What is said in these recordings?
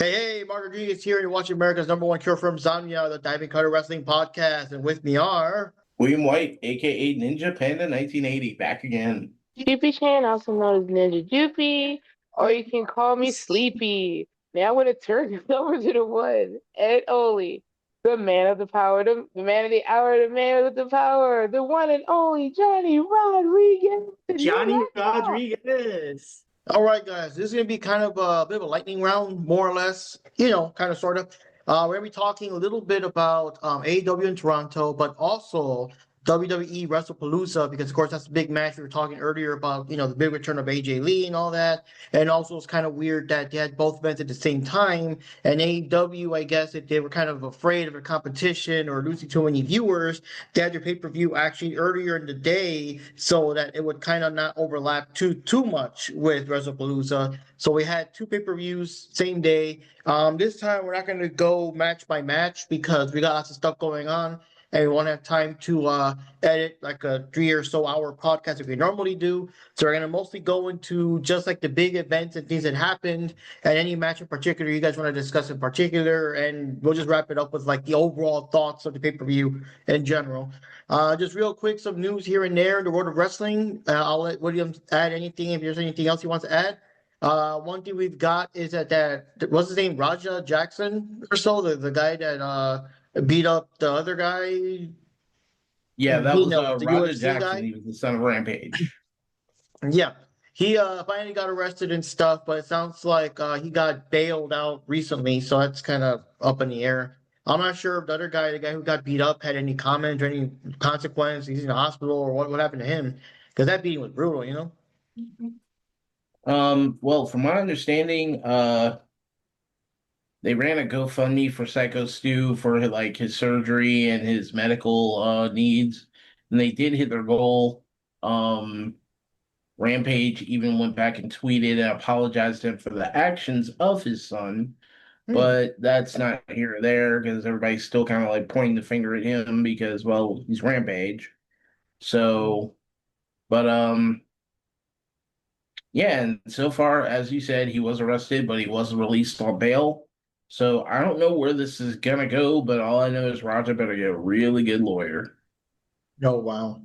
Hey, Mark Rodriguez here. You're watching America's number one cure for insomnia, the Diving Cutter Wrestling Podcast. And with me are... William White, aka Ninja Panda 1980, back again. Joopy Chan, also known as Ninja Joopy, or you can call me Sleepy. Now I'm going to turn it over to the one and only, the man of the power, the man of the hour, the man with the power, the one and only Johnny Rodriguez. Johnny Rodriguez. All right, guys, this is going to be kind of a bit of a lightning round, more or less, kind of, sort of. We're going to be talking a little bit about AEW in Toronto, but also WWE Wrestlepalooza, because, of course, that's the big match we were talking earlier about, the big return of AJ Lee and all that. And also, it's kind of weird that they had both events at the same time. And AEW, I guess, if they were kind of afraid of a competition or losing too many viewers, they had their pay-per-view actually earlier in the day so that it would kind of not overlap too much with Wrestlepalooza. So we had two pay-per-views same day. This time, we're not going to go match by match because we got lots of stuff going on. And we won't have time to edit like a 3 or so hour podcast if we normally do. So we're going to mostly go into just like the big events and things that happened and any match in particular you guys want to discuss in particular. And we'll just wrap it up with like the overall thoughts of the pay-per-view in general. Just real quick, some news here and there in the world of wrestling. I'll let William add anything if there's anything else he wants to add. One thing we've got is that what's his name, Raja Jackson or so, the guy that beat up the other guy. Yeah, that was the Roger UFC Jackson. guy. He was the son of Rampage. Yeah, he finally got arrested and stuff, but it sounds like he got bailed out recently, so that's kind of up in the air. I'm not sure if the other guy, the guy who got beat up, had any comments or any consequence. He's in the hospital or what happened to him, because that beating was brutal. Well, from my understanding, they ran a GoFundMe for Psycho Stu for like his surgery and his medical needs, and they did hit their goal. Rampage even went back and tweeted and apologized to him for the actions of his son, but that's not here or there because everybody's still kind of like pointing the finger at him because, well, he's Rampage. So, but yeah, and so far, as you said, he was arrested, but he was released on bail. So I don't know where this is gonna go, but all I know is Roger better get a really good lawyer. Oh, wow.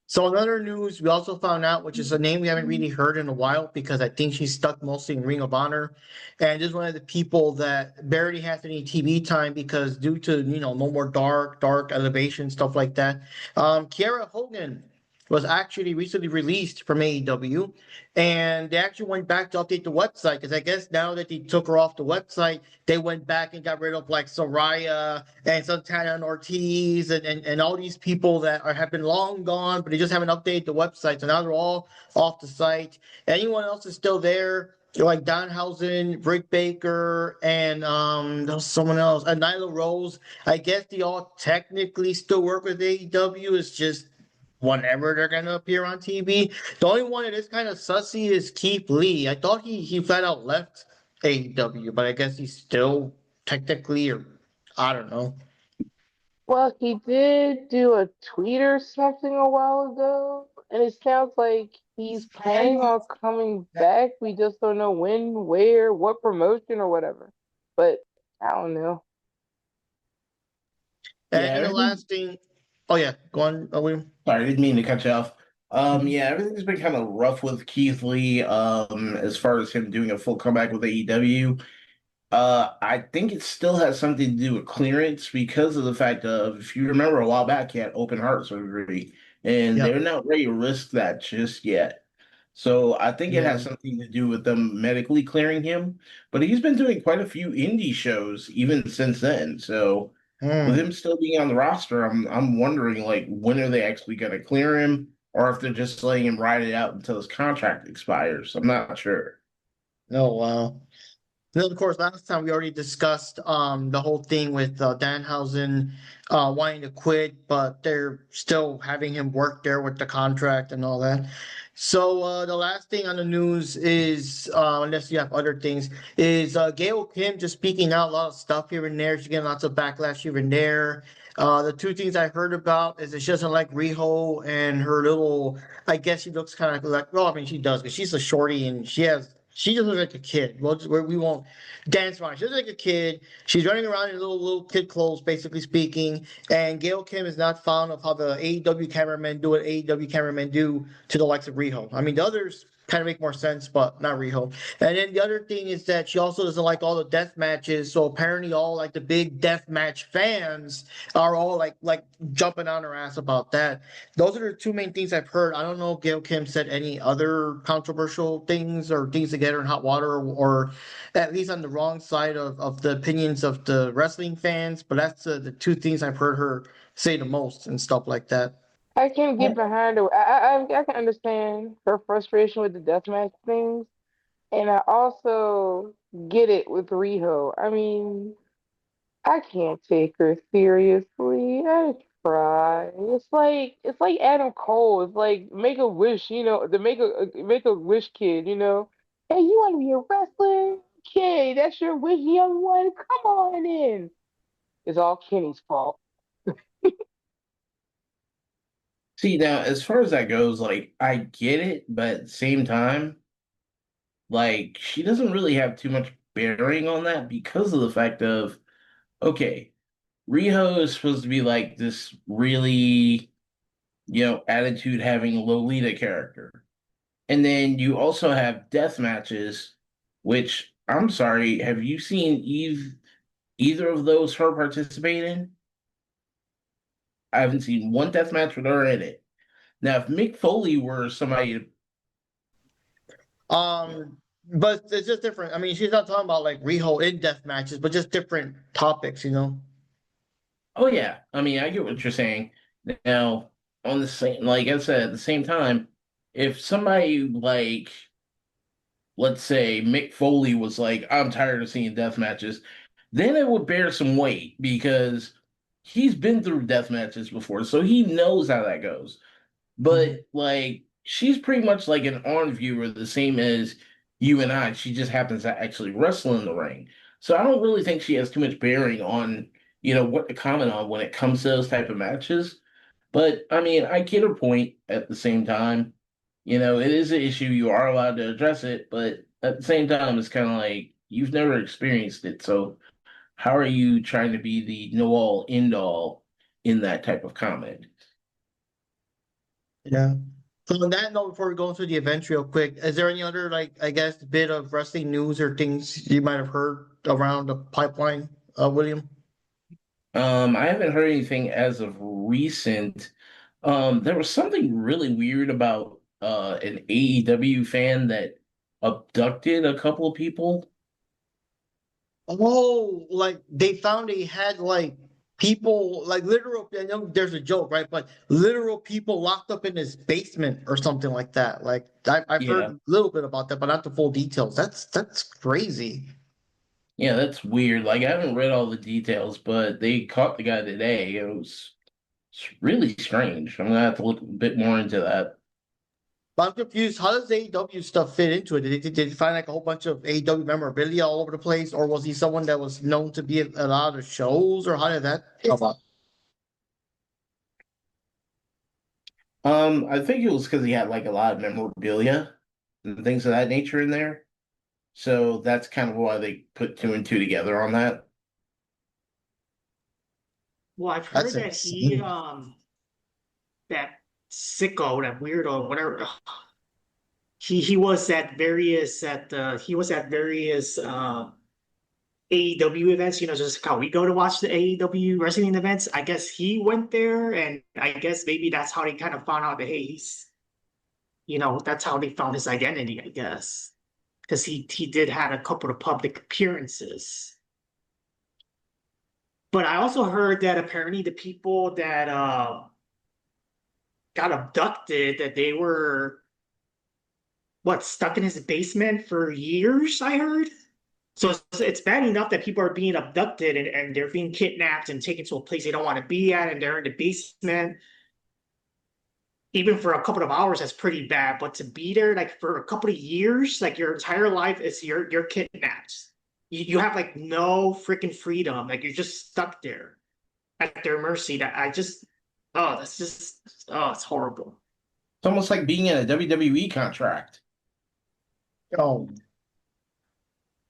So in other news, we also found out, which is a name we haven't really heard in a while because I think she's stuck mostly in Ring of Honor. And just one of the people that barely has any TV time because due to, no more dark elevation, stuff like that. Kiera Hogan was actually recently released from AEW, and they actually went back to update the website because I guess now that they took her off the website, they went back and got rid of like Soraya and Santana and Ortiz and all these people that have been long gone, but they just haven't updated the website. So now they're all off the site. Anyone else is still there, like Danhausen, Britt Baker, and there's someone else, and Nyla Rose. I guess they all technically still work with AEW. It's just whenever they're gonna appear on TV. The only one that is kind of sussy is Keith Lee. I thought he flat out left AEW, but I guess he's still technically, or I don't know. Well, he did do a tweet or something a while ago, and it sounds like he's planning on coming back. We just don't know when, where, what promotion, or whatever. But I don't know. And the last thing, oh yeah, go on, William. Sorry, I didn't mean to cut you off. Yeah, everything's been kind of rough with Keith Lee, as far as him doing a full comeback with AEW. I think it still has something to do with clearance because of the fact of, if you remember a while back, he had open heart surgery, and they're not ready to risk that just yet. So I think it has something to do with them medically clearing him. But he's been doing quite a few indie shows even since then. So with him still being on the roster, I'm wondering like when are they actually going to clear him, or if they're just letting him ride it out until his contract expires. I'm not sure. Oh wow. Then of course, last time we already discussed the whole thing with Danhausen wanting to quit, but they're still having him work there with the contract and all that. So the last thing on the news is, unless you have other things, is Gail Kim just speaking out a lot of stuff here and there. She's getting lots of backlash here and there. The two things I heard about is that she doesn't like Riho and her little, I guess she looks kind of like, well, I mean, she does because she's a shorty and she has she just looks like a kid. We won't dance around. She looks like a kid. She's running around in little kid clothes, basically speaking. And Gail Kim is not fond of how the AEW cameramen do what AEW cameramen do to the likes of Riho. I mean, the others kind of make more sense, but not Riho. And then the other thing is that she also doesn't like all the death matches. So apparently, all like the big death match fans are all like jumping on her ass about that. Those are the two main things I've heard. I don't know if Gail Kim said any other controversial things or things to get her in hot water, or at least on the wrong side of the opinions of the wrestling fans. But that's the two things I've heard her say the most and stuff like that. I can get behind her. I can understand her frustration with the deathmatch things, and I also get it with Riho. I mean, I can't take her seriously. I try. It's like Adam Cole. It's like make a wish, to make a wish kid, Hey, you want to be a wrestler? Okay, that's your wish, young one. Come on in. It's all Kenny's fault. See, now, as far as that goes, like, I get it, but at the same time, like, she doesn't really have too much bearing on that because of the fact of, okay, Riho is supposed to be like this really, attitude having Lolita character. And then you also have death matches, which I'm sorry, have you seen either of those her participate in? I haven't seen one death match with her in it. Now, if Mick Foley were somebody, But it's just different. I mean, she's not talking about like Riho in death matches, but just different topics. oh yeah, I mean, I get what you're saying. Now, on the same, like I said, at the same time, if somebody like, let's say Mick Foley was like, I'm tired of seeing death matches, then it would bear some weight because he's been through death matches before, so he knows how that goes. But like she's pretty much like an on viewer, the same as you and I. She just happens to actually wrestle in the ring. So I don't really think she has too much bearing on, what to comment on when it comes to those type of matches. But I mean, I get her point at the same time. It is an issue. You are allowed to address it, but at the same time, it's kind of like you've never experienced it. So how are you trying to be the know all end all in that type of comment? Yeah. So on that note, before we go into the events real quick, is there any other like I guess bit of wrestling news or things you might have heard around the pipeline, William? I haven't heard anything as of recent. There was something really weird about an AEW fan that abducted a couple of people. Oh, like they found they had like people like literal. I know there's a joke, right? But literal people locked up in his basement or something like that. Like I've heard Yeah, a little bit about that, but not the full details. That's crazy. yeah, that's weird. Like I haven't read all the details, but they caught the guy today. It's really strange. I'm gonna have to look a bit more into that. But I'm confused. How does AEW stuff fit into it? Did you find like a whole bunch of AEW memorabilia all over the place, or was he someone that was known to be at a lot of shows, or how did that come about? I think it was because he had like a lot of memorabilia and things of that nature in there. So that's kind of why they put two and two together on that. Well, I've That's heard that insane. that sicko, that weirdo, whatever. He was at various AEW events, just how we go to watch the AEW wrestling events. I guess he went there, and I guess maybe that's how they kind of found out that hey, that's how they found his identity, I guess, because he did had a couple of public appearances. But I also heard that apparently the people that got abducted, that they were stuck in his basement for years, I heard. So it's bad enough that people are being abducted and they're being kidnapped and taken to a place they don't want to be at, and they're in the basement. Even for a couple of hours, that's pretty bad. But to be there like for a couple of years, like your entire life is you're kidnapped. You have like no freaking freedom. Like you're just stuck there at their mercy. It's horrible. It's almost like being in a WWE contract. Oh,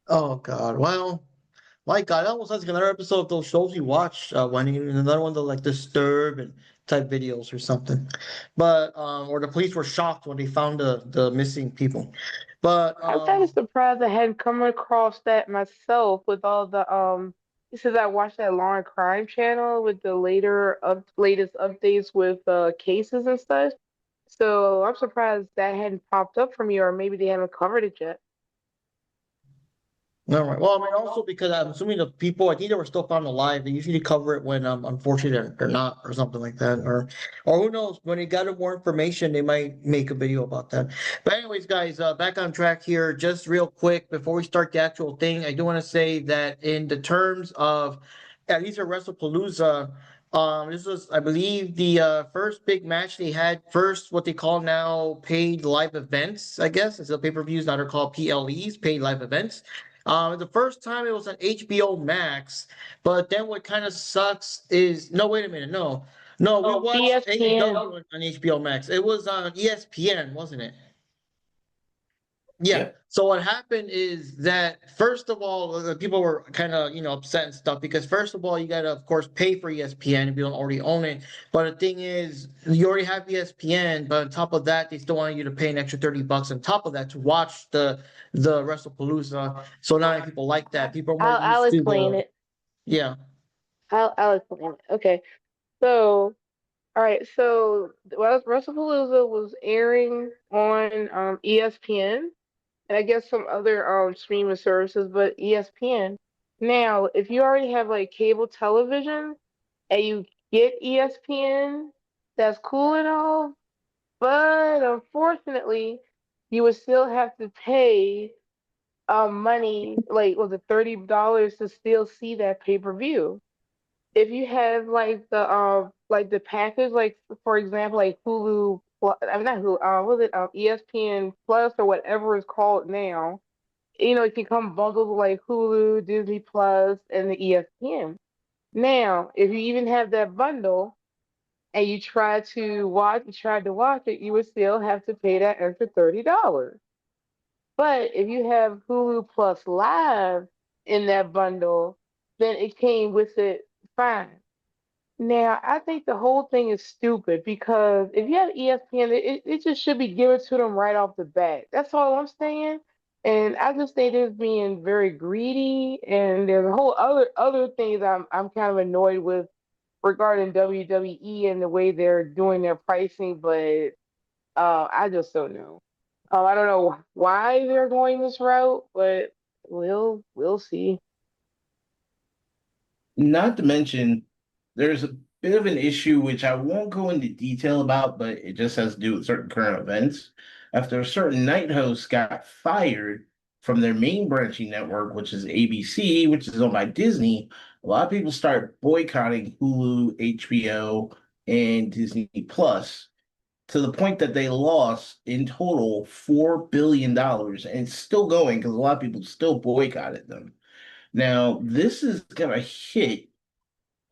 Oh God. Well, my God, that almost sounds like another episode of those shows we watch, Wendy, and another one of the like disturb and type videos or something. But or the police were shocked when they found the missing people. But I'm kind of surprised I hadn't come across that myself with all the since I watched that Law and Crime channel with the latest updates with cases and stuff. So I'm surprised that hadn't popped up for me, or maybe they haven't covered it yet. all right. Well, I mean, also because I'm assuming the people, I think they were still found alive. They usually cover it when, unfortunately, they're not, or something like that, or who knows? When they got more information, they might make a video about that. But anyways, guys, back on track here. Just real quick before we start the actual thing, I do want to say that in the terms of at least at WrestlePalooza, this was, I believe, the first big match they had. First, what they call now paid live events, I guess. Instead of pay-per-views, now they're called PLEs, paid live events. The first time it was on HBO Max, but then what kind of sucks is no, wait a minute, no, we Oh, watched ESPN. AEW on HBO Max. It was on ESPN, wasn't it? Yeah. Yep. So what happened is that first of all, the people were kind of upset and stuff because first of all, you gotta of course pay for ESPN if you don't already own it. But the thing is, you already have ESPN, but on top of that, they still want you to pay an extra $30 on top of that to watch the WrestlePalooza. So not many people like that. People are more I'll used to explain the it. yeah. I'll explain it. Okay. So, all right. So, WrestlePalooza was airing on ESPN and I guess some other streaming services, but ESPN. Now, if you already have like cable television and you get ESPN, that's cool and all, but unfortunately, you would still have to pay money, like was it $30 to still see that pay-per-view. If you have like the package, like for example, like Hulu, I'm not Hulu, was it ESPN Plus or whatever it's called now. It can come bundled with like Hulu, Disney Plus, and the ESPN. Now, if you even have that bundle and you tried to watch it, you would still have to pay that extra $30. But if you have Hulu Plus Live in that bundle, then it came with it fine. Now, I think the whole thing is stupid because if you have ESPN, it just should be given to them right off the bat. That's all I'm saying. And I just think they're being very greedy, and there's a whole other things I'm kind of annoyed with regarding WWE and the way they're doing their pricing, but I just don't know. I don't know why they're going this route, but we'll see. Not to mention, there's a bit of an issue which I won't go into detail about, but it just has to do with certain current events. After a certain night host got fired from their main branching network, which is ABC, which is owned by Disney, a lot of people start boycotting Hulu, HBO, and Disney Plus to the point that they lost in total $4 billion, and it's still going because a lot of people still boycotted them. Now, this is going to hit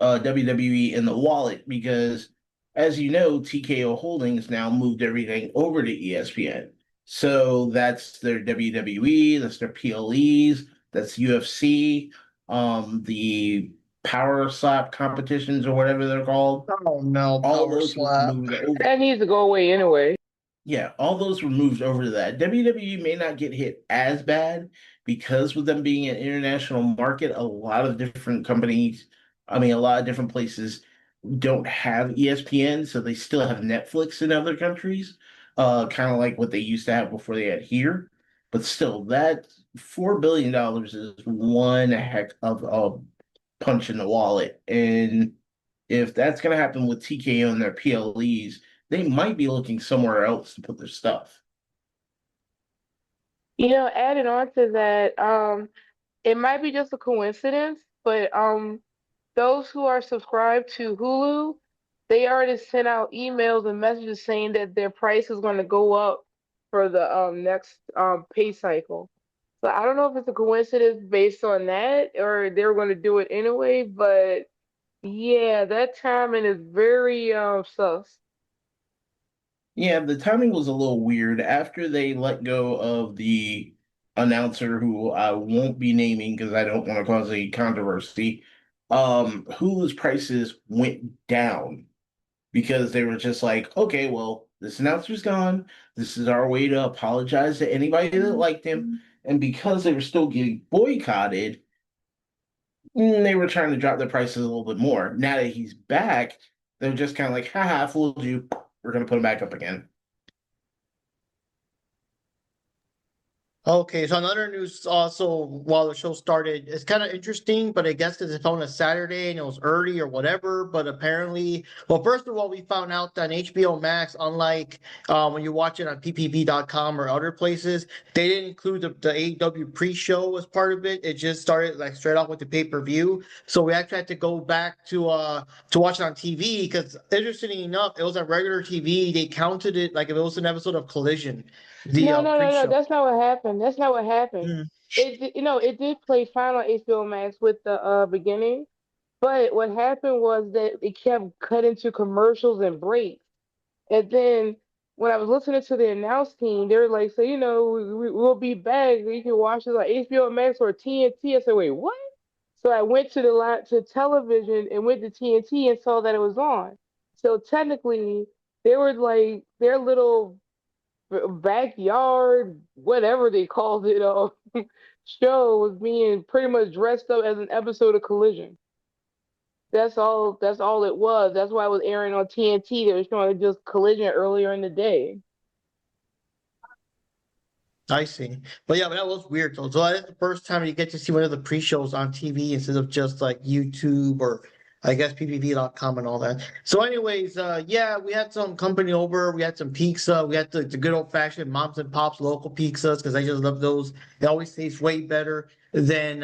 WWE in the wallet because, as you know, TKO Holdings now moved everything over to ESPN. So that's their WWE, that's their PLEs, that's UFC, the Power Slap competitions or whatever they're called. Oh no, All power those were slap. moved over. That needs to go away anyway. Yeah, all those were moved over to that. WWE may not get hit as bad because with them being an international market, a lot of different companies, I mean, a lot of different places don't have ESPN, so they still have Netflix in other countries, kind of like what they used to have before they had here. But still, that $4 billion is one heck of a punch in the wallet. And if that's going to happen with TKO and their PLEs, they might be looking somewhere else to put their stuff. Adding on to that, it might be just a coincidence, but those who are subscribed to Hulu, they already sent out emails and messages saying that their price is going to go up for the next pay cycle. So I don't know if it's a coincidence based on that or they were going to do it anyway, but yeah, that timing is very sus. Yeah, the timing was a little weird after they let go of the announcer who I won't be naming because I don't want to cause a controversy. Hulu's prices went down because they were just like, okay, well, this announcer's gone. This is our way to apologize to anybody that liked him. And because they were still getting boycotted, they were trying to drop their prices a little bit more. Now that he's back, they're just kind of like, haha, I fooled you. We're going to put him back up again. Okay, so another news also while the show started, it's kind of interesting, but I guess because it's on a Saturday and it was early or whatever. But apparently, well, first of all, we found out that on HBO Max, unlike when you watch it on PPV.com or other places, they didn't include the AEW pre-show as part of it. It just started like straight off with the pay-per-view. So we actually had to go back to watch it on TV because interestingly enough, it was on regular TV. They counted it like if it was an episode of Collision, the No. pre-show. That's not what happened. That's not what happened. Mm. It did play fine on HBO Max with the beginning, but what happened was that it kept cutting to commercials and breaks. And then when I was listening to the announce team, they were like, "So we'll be back. You can watch this on HBO Max or TNT." I said, "Wait, what?" So I went to the to television and went to TNT and saw that it was on. So technically, they were like their little backyard, whatever they called it, show was being pretty much dressed up as an episode of Collision. That's all. That's all it was. That's why it was airing on TNT. They were showing just Collision earlier in the day. I see. But yeah, but that was weird though. So that's the first time you get to see one of the pre-shows on TV instead of just like YouTube or I guess PPV.com and all that. So anyways, yeah, we had some company over. We had some pizza. We had the good old fashioned moms and pops local pizzas because I just love those. They always taste way better than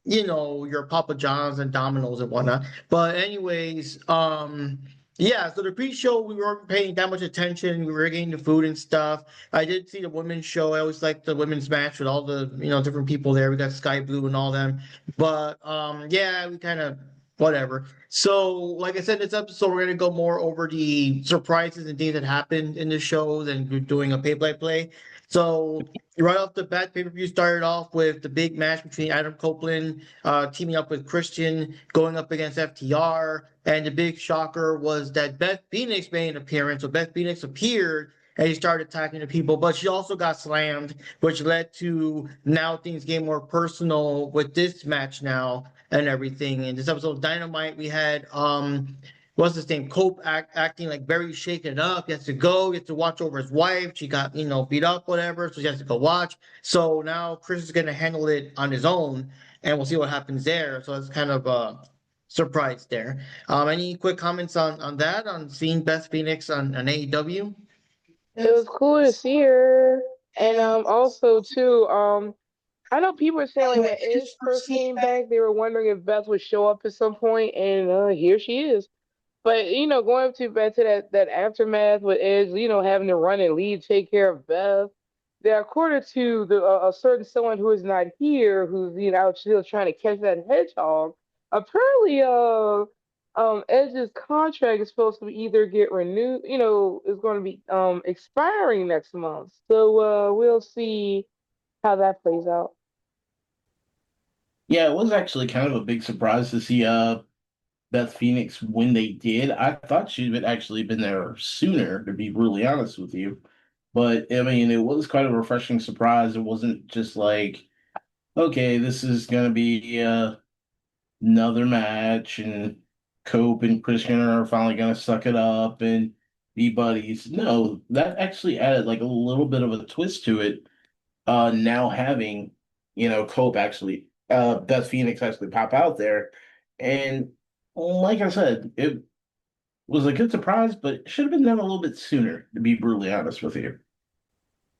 your Papa John's and Domino's and whatnot. But anyways, yeah, so the pre-show we weren't paying that much attention. We were getting the food and stuff. I did see the women's show. I always like the women's match with all the different people there. We got Sky Blue and all them. But yeah, we kind of whatever. So like I said, this episode we're gonna go more over the surprises and things that happened in the show than we're doing a play-by-play. So right off the bat, pay-per-view started off with the big match between Adam Copeland teaming up with Christian, going up against FTR. And the big shocker was that Beth Phoenix made an appearance. So Beth Phoenix appeared and he started attacking the people, but she also got slammed, which led to now things getting more personal with this match now and everything. In this episode of Dynamite, we had what's his name? Cope acting like very shaken up. He has to go. He has to watch over his wife. She got beat up, whatever. So he has to go watch. So now Chris is going to handle it on his own, and we'll see what happens there. So it's kind of surprise there. Any quick comments on that? On seeing Beth Phoenix on AEW? It was cool to see her, and also too I know people were saying like when Edge first came back, they were wondering if Beth would show up at some point, and here she is. But going back to that aftermath with Edge, having to run and lead, take care of Beth. That according to a certain someone who is not here, who's out still trying to catch that hedgehog. Apparently, Edge's contract is supposed to either get renewed, is going to be expiring next month. So we'll see how that plays out. Yeah, it was actually kind of a big surprise to see Beth Phoenix when they did. I thought she'd actually been there sooner, to be really honest with you. But I mean, it was quite a refreshing surprise. It wasn't just like, okay, this is gonna be another match, and Cope and Christian are finally gonna suck it up and be buddies. No, that actually added like a little bit of a twist to it. Now having, Cope actually, Beth Phoenix actually pop out there, and like I said, it was a good surprise, but it should have been done a little bit sooner, to be brutally honest with you.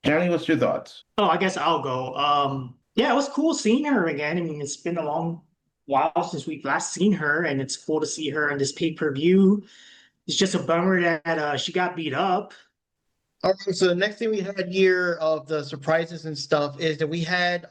Johnny, what's your thoughts? Oh, I guess I'll go. Yeah, it was cool seeing her again. I mean, it's been a long while since we've last seen her, and it's cool to see her in this pay-per-view. It's just a bummer that she got beat up. All right, so the next thing we had here of the surprises and stuff is that we had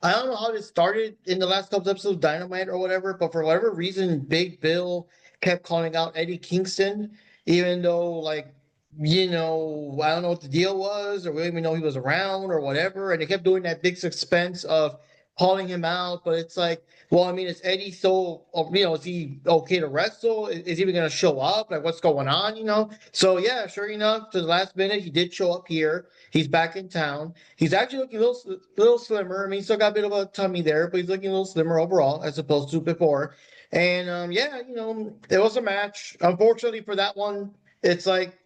I don't know how this started in the last couple episodes of Dynamite or whatever, but for whatever reason, Big Bill kept calling out Eddie Kingston, even though like I don't know what the deal was, or we didn't even know he was around or whatever. And they kept doing that big suspense of calling him out. But it's like, well, I mean, is Eddie so, is he okay to wrestle? Is he even going to show up? Like, what's going on? So, yeah, sure enough, to the last minute, he did show up here. He's back in town. He's actually looking a little slimmer. I mean, he's still got a bit of a tummy there, but he's looking a little slimmer overall as opposed to before. And yeah, it was a match. Unfortunately for that one, it's like,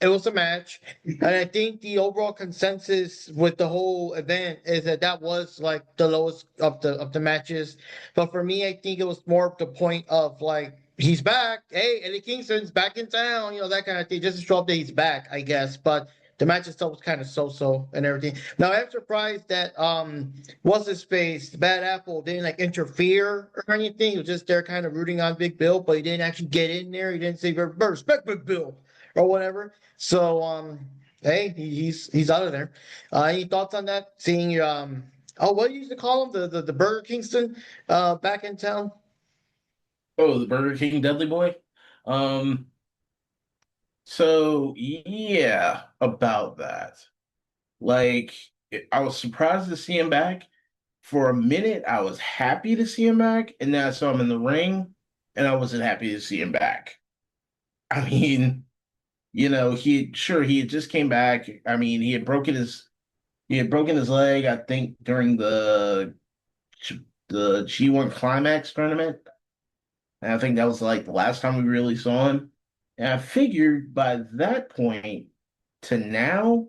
it was a match, and I think the overall consensus with the whole event is that was like the lowest of the matches. But for me, I think it was more of the point of like he's back. Hey, Eddie Kingston's back in town. That kind of thing. Just to show up that he's back, I guess. But the match itself was kind of so and everything. Now I'm surprised that what's his face, the Bad Apple didn't like interfere or anything. He was just there kind of rooting on Big Bill, but he didn't actually get in there. He didn't say respect Big Bill or whatever. So hey, he's out of there. Any thoughts on that? Seeing what do you used to call him? The Burger Kingston back in town? Oh, the Burger King Dudley Boy. Um, so yeah, about that. Like, I was surprised to see him back. For a minute, I was happy to see him back, and then I saw him in the ring, and I wasn't happy to see him back. I mean, he had just came back. I mean, he had broken his leg, I think, during the G1 Climax tournament. And I think that was like the last time we really saw him. And I figured by that point to now,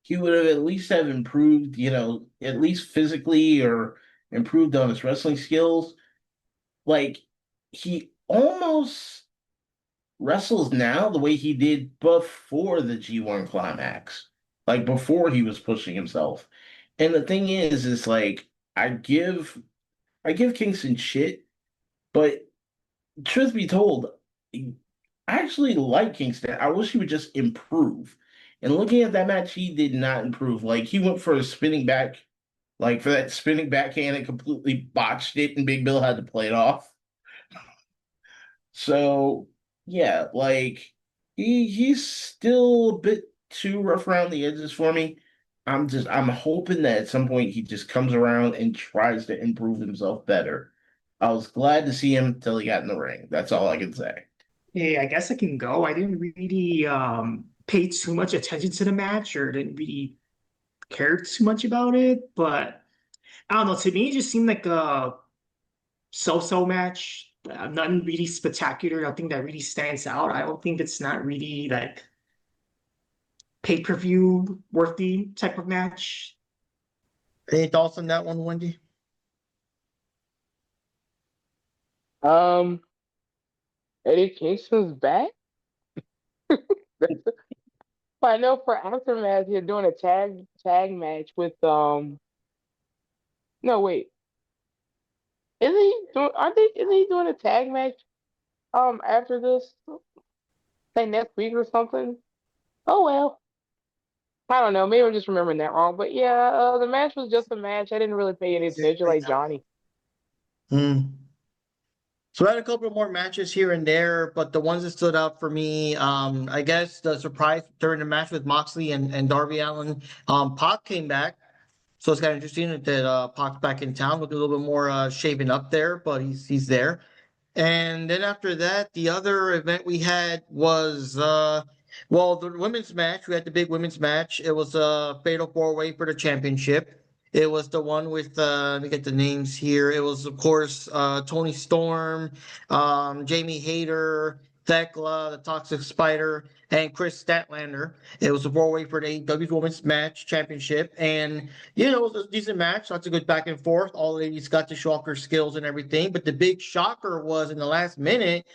he would have at least have improved, at least physically or improved on his wrestling skills. Like, he almost wrestles now the way he did before the G1 Climax, like before he was pushing himself. And the thing is like I give Kingston shit, but truth be told, I actually like Kingston. I wish he would just improve. And looking at that match, he did not improve. Like, he went for a spinning back, like for that spinning backhand and completely botched it, and Big Bill had to play it off. So yeah, like he's still a bit too rough around the edges for me. I'm hoping that at some point he just comes around and tries to improve himself better. I was glad to see him till he got in the ring. That's all I can say. Hey, I guess I can go. I didn't really pay too much attention to the match or didn't really care too much about it, but I don't know. To me, it just seemed like a so-so match. Nothing really spectacular. I think that really stands out. I don't think it's not really like pay-per-view worthy type of match. Any thoughts on that one, Wendy? Um, Eddie Kingston's back. I know for Aftermath, you're doing a tag match with No, wait, isn't he doing? Aren't they? Isn't he doing a tag match after this? Like next week or something? Oh well. I don't know. Maybe I'm just remembering that wrong. But yeah, the match was just a match. I didn't really pay any attention like Johnny. Hmm. So I had a couple more matches here and there, but the ones that stood out for me, I guess the surprise during the match with Moxley and Darby Allin, Pac came back. So it's kind of interesting that Pac's back in town, looking a little bit more shaven up there, but he's there. And then after that, the other event we had was the women's match. We had the big women's match. It was a fatal four-way for the championship. It was the one with let me get the names here. It was of course Tony Storm, Jamie Hayter, Thekla, the Toxic Spider, and Chris Statlander. It was a four-way for the AEW Women's Match Championship, and it was a decent match. Lots of good back and forth. All ladies got to show off their skills and everything. But the big shocker was in the last minute,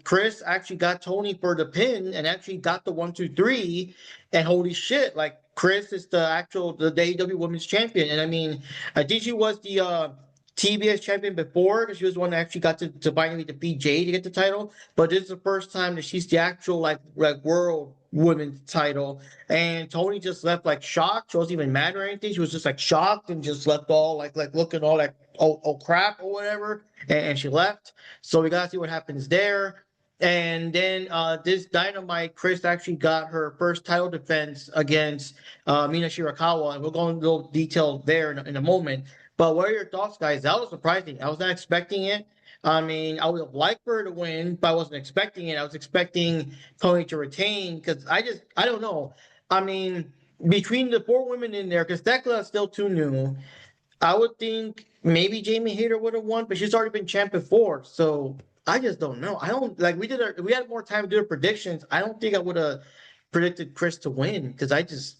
Chris actually got Tony for the pin and actually got the 1, 2, 3. And holy shit, like Chris is the AEW Women's Champion. And I mean, I think she was the TBS champion before because she was the one that actually got to finally defeat Jade to get the title. But this is the first time that she's the actual like world women's title. And Tony just left like shocked. She wasn't even mad or anything. She was just like shocked and just left all like looking all like oh crap or whatever. And she left. So we gotta see what happens there. And then this Dynamite, Chris actually got her first title defense against Mina Shirakawa, and we'll go into a little detail there in a moment. But what are your thoughts, guys? That was surprising. I was not expecting it. I mean, I would have liked for her to win, but I wasn't expecting it. I was expecting Tony to retain because I don't know. I mean, between the four women in there, because Thekla is still too new, I would think maybe Jamie Hayter would have won, but she's already been champ before. So I just don't know. I don't like we had more time to do the predictions. I don't think I would have predicted Chris to win because I just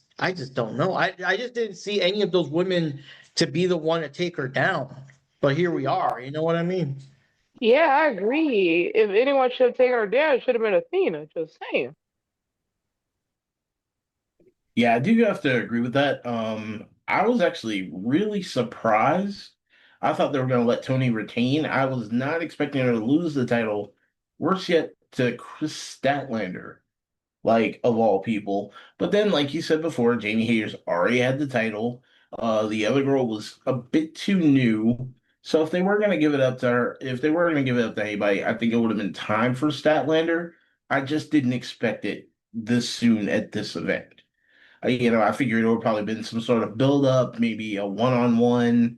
don't know. I just didn't see any of those women to be the one to take her down. But here we are. You know what I mean? Yeah, I agree. If anyone should have taken her down, it should have been Athena. Just saying. Yeah, I do have to agree with that. I was actually really surprised. I thought they were going to let Tony retain. I was not expecting her to lose the title. Worse yet, to Chris Statlander, like of all people. But then, like you said before, Jamie Hayter's already had the title. The other girl was a bit too new. So if they were going to give it up to her, if they were going to give it up to anybody, I think it would have been time for Statlander. I just didn't expect it this soon at this event. I figured it would probably been some sort of build up, maybe a one-on-one,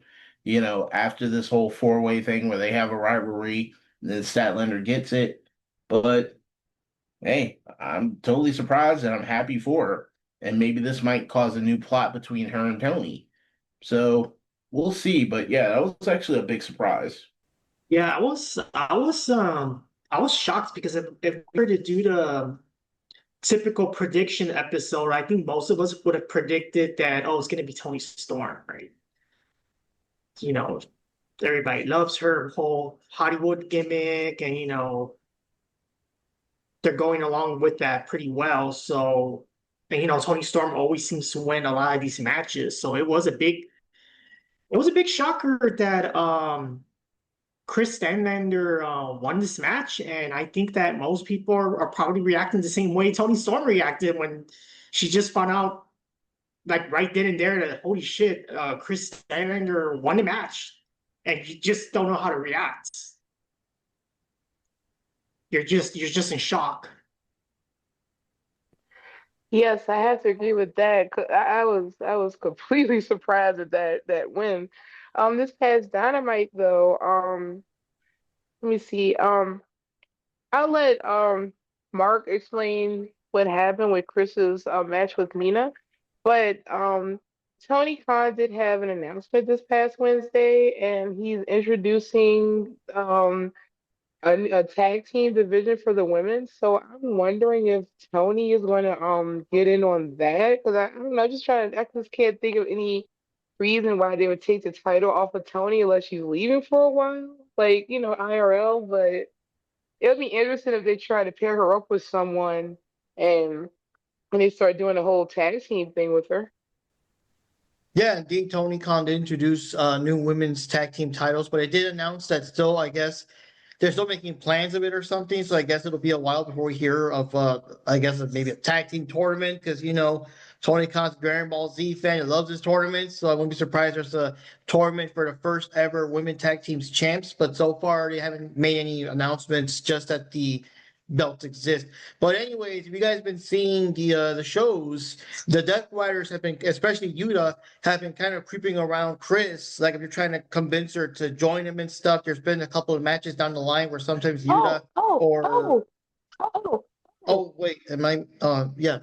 after this whole four-way thing where they have a rivalry, and then Statlander gets it. But hey, I'm totally surprised and I'm happy for her. And maybe this might cause a new plot between her and Tony. So we'll see. But yeah, that was actually a big surprise. Yeah, I was shocked because if we were to do the typical prediction episode, I think most of us would have predicted that, oh, it's going to be Tony Storm, right? You know, everybody loves her whole Hollywood gimmick, and they're going along with that pretty well. So, and Tony Storm always seems to win a lot of these matches. So it was a big shocker that Chris Statlander won this match, and I think that most people are probably reacting the same way Tony Storm reacted when she just found out, like right then and there, that holy shit, Chris Statlander won the match, and you just don't know how to react. You're just in shock. Yes, I have to agree with that. I was completely surprised at that win. This past Dynamite though, let me see. I'll let Mark explain what happened with Chris's match with Mina, but Tony Khan did have an announcement this past Wednesday, and he's introducing a tag team division for the women. So I'm wondering if Tony is going to get in on that because I don't know, just trying to I just can't think of any reason why they would take the title off of Tony unless she's leaving for a while, like IRL. But it'll be interesting if they try to pair her up with someone and they start doing the whole tag team thing with her. Yeah, indeed, Tony Khan did introduce new women's tag team titles, but it did announce that still, I guess, they're still making plans of it or something. So I guess it'll be a while before we hear of, I guess, maybe a tag team tournament because, Tony Khan's a Dragon Ball Z fan. He loves his tournaments. So I wouldn't be surprised there's a tournament for the first ever women tag teams champs. But so far, they haven't made any announcements, just that the belts exist. But anyways, if you guys been seeing the shows, the Death Riders have been, especially Yuta, have been kind of creeping around Chris. Like if you're trying to convince her to join him and stuff, there's been a couple of matches down the line where sometimes Yuta or wait, am I yeah.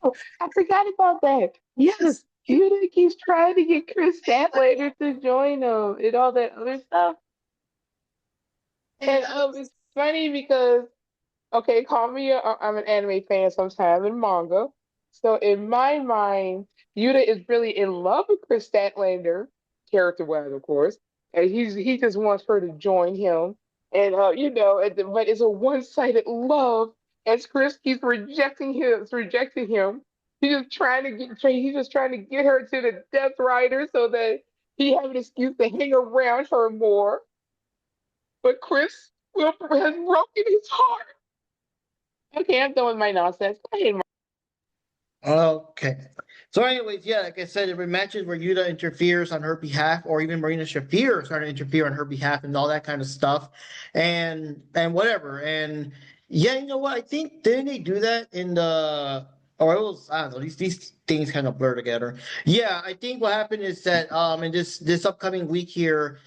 Oh, I forgot about that. Yes, Judah keeps trying to get Chris Statlander to join him and all that other stuff. And it's funny because okay, call me. I'm an anime fan, so I'm in manga. So in my mind, Yuta is really in love with Chris Statlander, character-wise, of course, and he just wants her to join him. And but it's a one-sided love as Chris keeps rejecting him. He's just trying to get her to the Death Rider so that he have an excuse to hang around her more. But Chris has broken his heart. Okay, I'm done with my nonsense. Go ahead, Mark. Okay. So, anyways, yeah, like I said, there were matches where Yuta interferes on her behalf, or even Marina Shafir started to interfere on her behalf, and all that kind of stuff, and whatever. And yeah, you know what? I think didn't they do that in the? Or it was I don't know. These things kind of blur together. Yeah, I think what happened is that in this upcoming week here,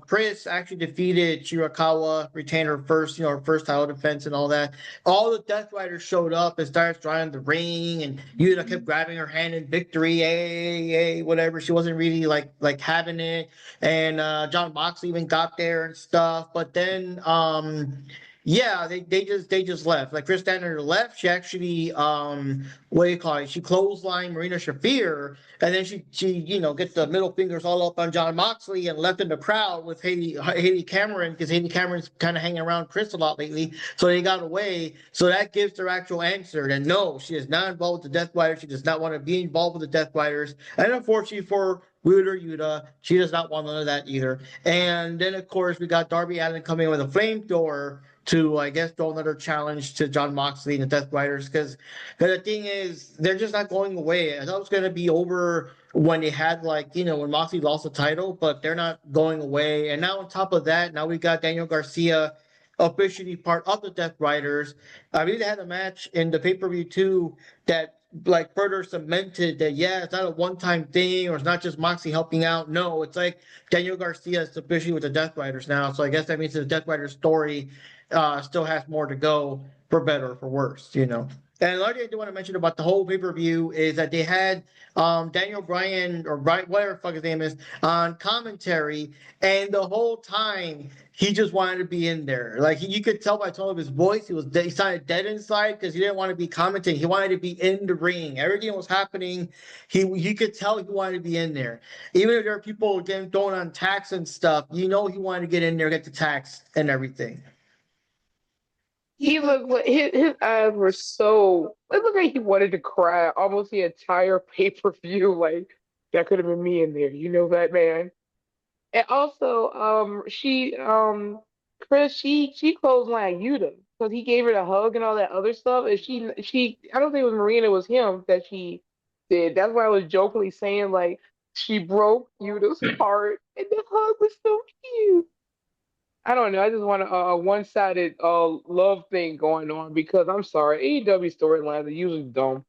Chris actually defeated Chirakawa, retained her first her first title defense and all that. All the Death Riders showed up and started trying the ring, and Yuta kept grabbing her hand in victory, hey, whatever. She wasn't really like having it, and John Moxley even got there and stuff. But then, yeah, they just left. Like Chris Stanner left. She actually what do you call it? She clotheslined Marina Shafir, and then she gets the middle fingers all up on John Moxley and left in the crowd with Haley Cameron, because Haley Cameron's kind of hanging around Chris a lot lately, so they got away. So that gives their actual answer that no, she is not involved with the Death Riders. She does not want to be involved with the Death Riders, and unfortunately for Wheeler Yuta, she does not want none of that either. And then of course we got Darby Allin coming in with a flamethrower to, I guess, throw another challenge to John Moxley and the Death Riders, because the thing is, they're just not going away. I thought it was going to be over when they had, like, when Moxley lost the title, but they're not going away. And now on top of that, now we got Daniel Garcia officially part of the Death Riders. I mean, they had a match in the pay-per-view too that like further cemented that, yeah, it's not a one-time thing, or it's not just Moxley helping out. No, it's like Daniel Garcia is officially with the Death Riders now. So I guess that means the Death Riders story still has more to go, for better or for worse. And another thing I do want to mention about the whole pay-per-view is that they had Daniel Bryan, or Brian, whatever the fuck his name is, on commentary, and the whole time he just wanted to be in there. Like, you could tell by the tone of his voice, he sounded dead inside, because he didn't want to be commenting. He wanted to be in the ring. Everything was happening. He could tell he wanted to be in there. Even if there are people getting thrown on tax and stuff, he wanted to get in there, get the tax and everything. He looked like his eyes were so. It looked like he wanted to cry almost the entire pay-per-view. Like that could have been me in there. You know that, man. And also, Chris, she clotheslined Yuta because he gave her the hug and all that other stuff. And I don't think it was Marina, it was him that she did. That's why I was jokingly saying like she broke Yuta's heart, and the hug was so cute. I don't know. I just want a one-sided love thing going on because I'm sorry, AEW storylines are usually dumb.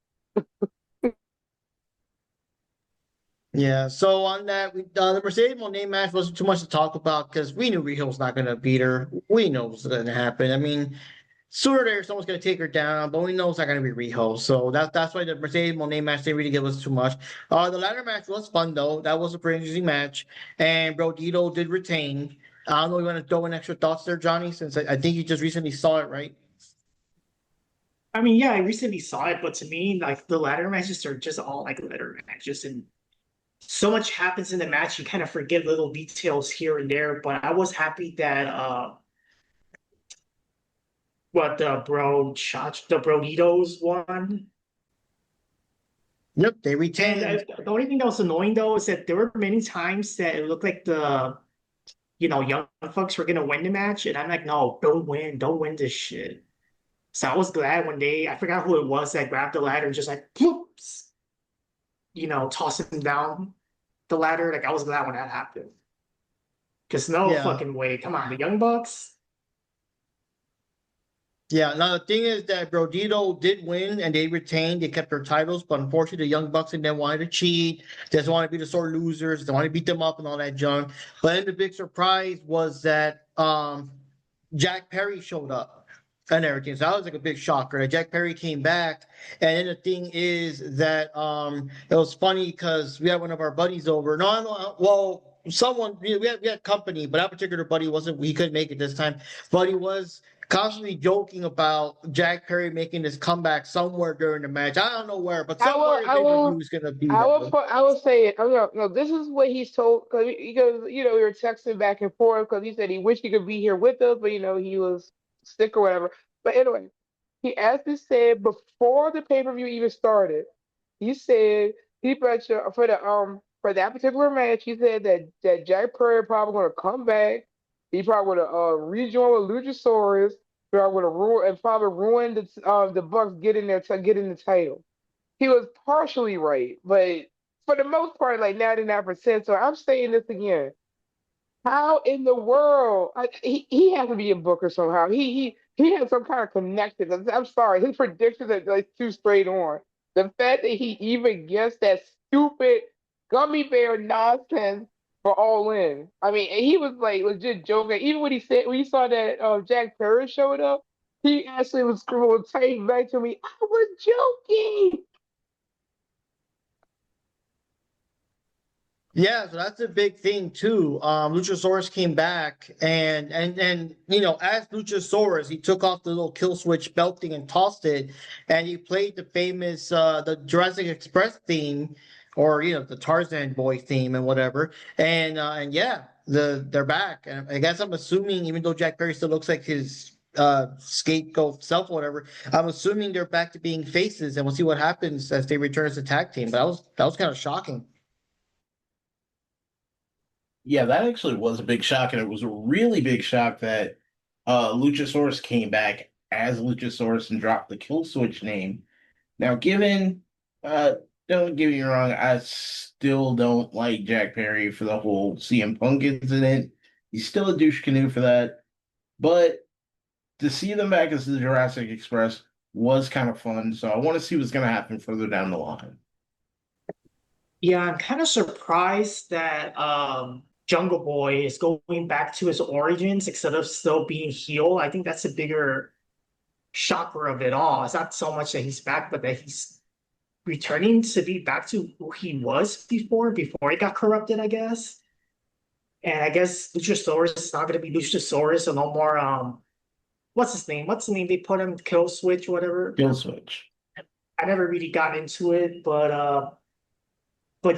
Yeah, so on that, the Mercedes Moné match wasn't too much to talk about because we knew Riho was not going to beat her. We know it was going to happen. I mean, sooner or later, someone's going to take her down, but we know it's not going to be Riho. So that's why the Mercedes Moné match didn't really give us too much. The ladder match was fun, though. That was a pretty interesting match. And Brodito did retain. I don't know if you want to throw in extra thoughts there, Johnny, since I think you just recently saw it, right? I mean, yeah, I recently saw it, but to me, like the ladder matches are just all like ladder matches, and so much happens in the match, you kind of forget little details here and there. But I was happy that what the Broditos won. Yep, they And retained. the only thing that was annoying though is that there were many times that it looked like the young folks were gonna win the match, and I'm like, no, don't win this shit. So I was glad when I forgot who it was that grabbed the ladder and just like poops, toss him down the ladder. Like I was glad when that happened. Because no Yeah. fucking way. Come on, the Young Bucks. Yeah, now the thing is that Brodito did win and they retained, they kept their titles, but unfortunately the Young Bucks and them wanted to cheat. They just want to be the sore losers, they want to beat them up and all that junk. But then the big surprise was that Jack Perry showed up and everything. So that was like a big shocker. That Jack Perry came back. And then the thing is that it was funny because we had one of our buddies over. Well, someone we had company, but that particular buddy he couldn't make it this time. But he was constantly joking about Jack Perry making this comeback somewhere during the match. I don't know where, but somewhere in pay-per-view is gonna be there. I will say it. No, this is what he's told because we were texting back and forth because he said he wished he could be here with us, but he was sick or whatever. But anyway, he actually said before the pay-per-view even started, he said for that particular match, he said that Jack Perry probably gonna come back. He probably would have rejoined with Luchasaurus. Probably would have ruined the Bucks getting the title. he was partially right, but for the most part, like 99%. So I'm saying this again. How in the world? He has to be a booker somehow. He has some kind of connection. I'm sorry, his predictions are like too straight on. The fact that he even gets that stupid gummy bear nonsense for All In. I mean, he was like legit joking. Even when he said when he saw that Jack Perry showed up, he actually was saying back to me, "I was joking." Yeah, so that's a big thing too. Luchasaurus came back and as Luchasaurus, he took off the little kill switch belt thing and tossed it, and he played the famous the Jurassic Express theme, or the Tarzan boy theme and whatever. And yeah, they're back. And I guess I'm assuming, even though Jack Perry still looks like his scapegoat self or whatever, I'm assuming they're back to being faces, and we'll see what happens as they return as a tag team. But that was kind of shocking. Yeah, that actually was a big shock, and it was a really big shock that Luchasaurus came back as Luchasaurus and dropped the Kill Switch name. Now, uh, don't get me wrong, I still don't like Jack Perry for the whole CM Punk incident. He's still a douche canoe for that, but to see them back as the Jurassic Express was kind of fun. So I want to see what's going to happen further down the line. Yeah, I'm kind of surprised that Jungle Boy is going back to his origins instead of still being heel. I think that's a bigger shocker of it all. It's not so much that he's back, but that he's returning to be back to who he was before he got corrupted, I guess. And I guess Luchasaurus is not going to be Luchasaurus, and no more. What's his name? What's the name they put him? Kill Switch, whatever. Kill Switch. I never really got into it, but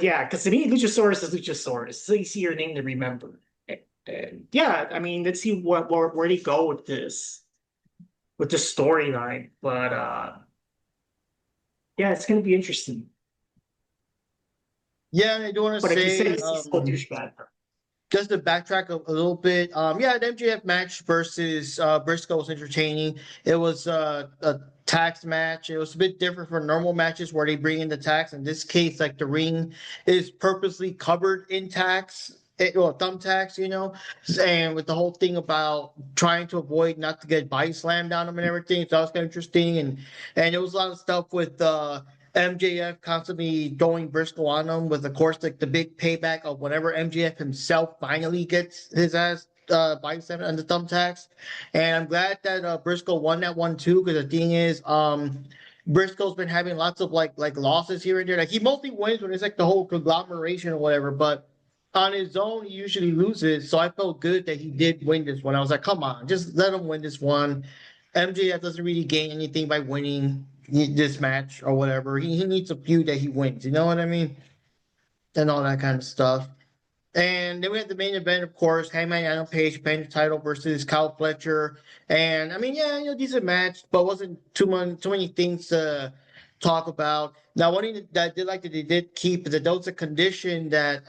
yeah, because to me, Luchasaurus is Luchasaurus. It's an easier name to remember. And yeah, I mean, let's see where they go with this storyline. But yeah, it's gonna be interesting. Yeah, and I do want to But like you said, say, he's still douchebag. just to backtrack a little bit, yeah, the MJF match versus Briscoe was entertaining. It was a tax match. It was a bit different from normal matches where they bring in the tax. In this case, like the ring is purposely covered in tax. Well, thumbtacks, and with the whole thing about trying to avoid not to get body slammed down them and everything. So that was kind of interesting, and it was a lot of stuff with MJF constantly throwing Briscoe on him, with, of course, like the big payback of whenever MJF himself finally gets his ass body slammed on the thumbtacks. And I'm glad that Briscoe won that one too, because the thing is, Briscoe's been having lots of like losses here and there. Like, he mostly wins when it's like the whole conglomeration or whatever, but on his own he usually loses. So I felt good that he did win this one. I was like, come on, just let him win this one. MJF doesn't really gain anything by winning this match or whatever. He needs a feud that he wins. You know what I mean? And all that kind of stuff. And then we had the main event, of course, Hangman Adam Page defending the title versus Kyle Fletcher. And I mean, yeah, decent match, but wasn't too many things to talk about. Now, one thing that I did like that they did keep is that there was a condition that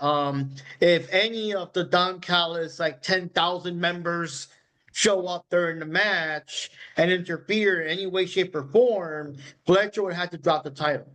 if any of the Don Callis like 10,000 members show up during the match and interfere in any way, shape, or form, Fletcher would have to drop the title.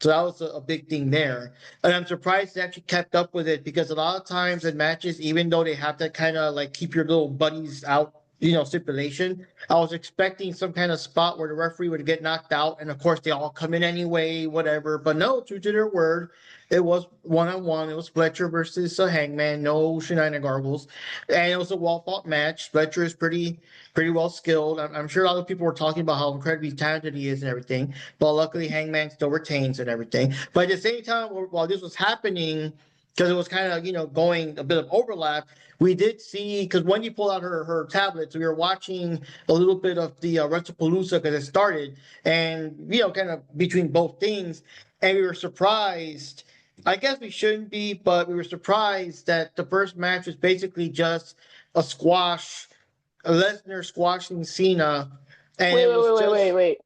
So that was a big thing there. And I'm surprised they actually kept up with it, because a lot of times in matches, even though they have that kind of like keep your little buddies out, stipulation, I was expecting some kind of spot where the referee would get knocked out. And of course, they all come in anyway, whatever. But no, true to their word, it was one-on-one. It was Fletcher versus Hangman, no shenanigans gargles. And it was a well-fought match. Fletcher is pretty well skilled. I'm sure a lot of people were talking about how incredibly talented he is and everything. But luckily, Hangman still retains and everything. But at the same time, while this was happening, because it was kind of, going a bit of overlap, we did see, because Wendy pulled out her tablets, we were watching a little bit of the Wrestlepalooza because it started, and, kind of between both things, and we were surprised. I guess we shouldn't be, but we were surprised that the first match was basically just a squash, a Lesnar squashing Cena. And Wait, it was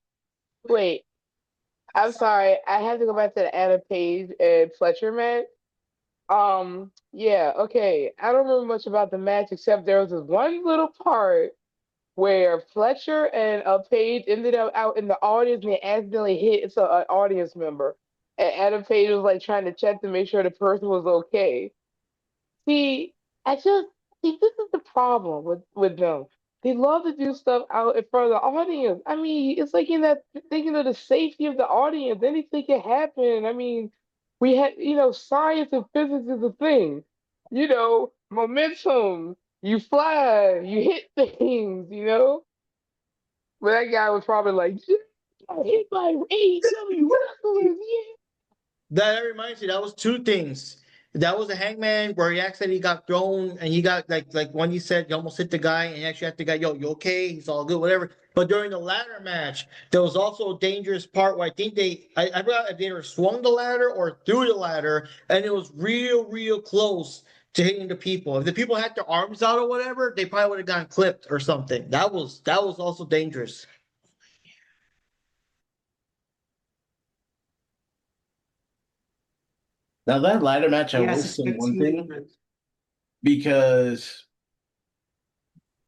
wait. I'm sorry. I have to go back to the Adam Page and Fletcher match. Yeah, okay. I don't remember much about the match except there was this one little part where Fletcher and Page ended up out in the audience and they accidentally hit an audience member. And Adam Page was like trying to check to make sure the person was okay. See, I just see this is the problem with them. They love to do stuff out in front of the audience. I mean, it's like in that thinking of the safety of the audience. Anything can happen. I mean, we had science and physics is a thing. Momentum. You fly. You hit things. But that guy was probably like, "Yeah, I hit by AEW wrestlers. Yeah." That reminds me, that was two things. That was a Hangman where he accidentally got thrown and he got like when he said he almost hit the guy and he actually had the guy, yo, you okay? He's all good, whatever. But during the ladder match, there was also a dangerous part where I think I forgot if they either swung the ladder or threw the ladder, and it was real close to hitting the people. If the people had their arms out or whatever, they probably would have gotten clipped or something. That was also dangerous. Now that ladder match, I will Yes, it's say good one to. thing because,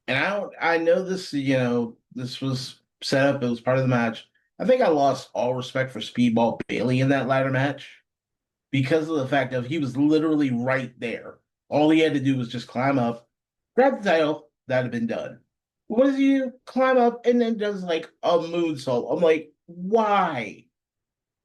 and I know this, this was set up. It was part of the match. I think I lost all respect for Speedball Bailey in that ladder match because of the fact of he was literally right there. All he had to do was just climb up, grab the title. That'd have been done. What does he do? Climb up and then does like a moonsault. I'm like, why?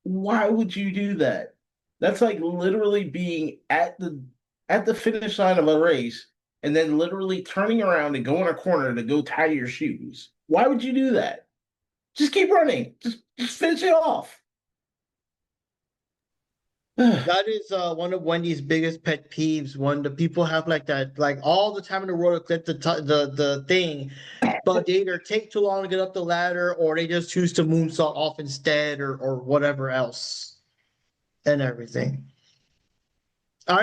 Why would you do that? That's like literally being at the finish line of a race and then literally turning around and go in a corner to go tie your shoes. Why would you do that? Just keep running. Just finish it off. That is one of Wendy's biggest pet peeves when the people have like that, like all the time in the world to clip the thing, but they either take too long to get up the ladder or they just choose to moonsault off instead or whatever else and everything. I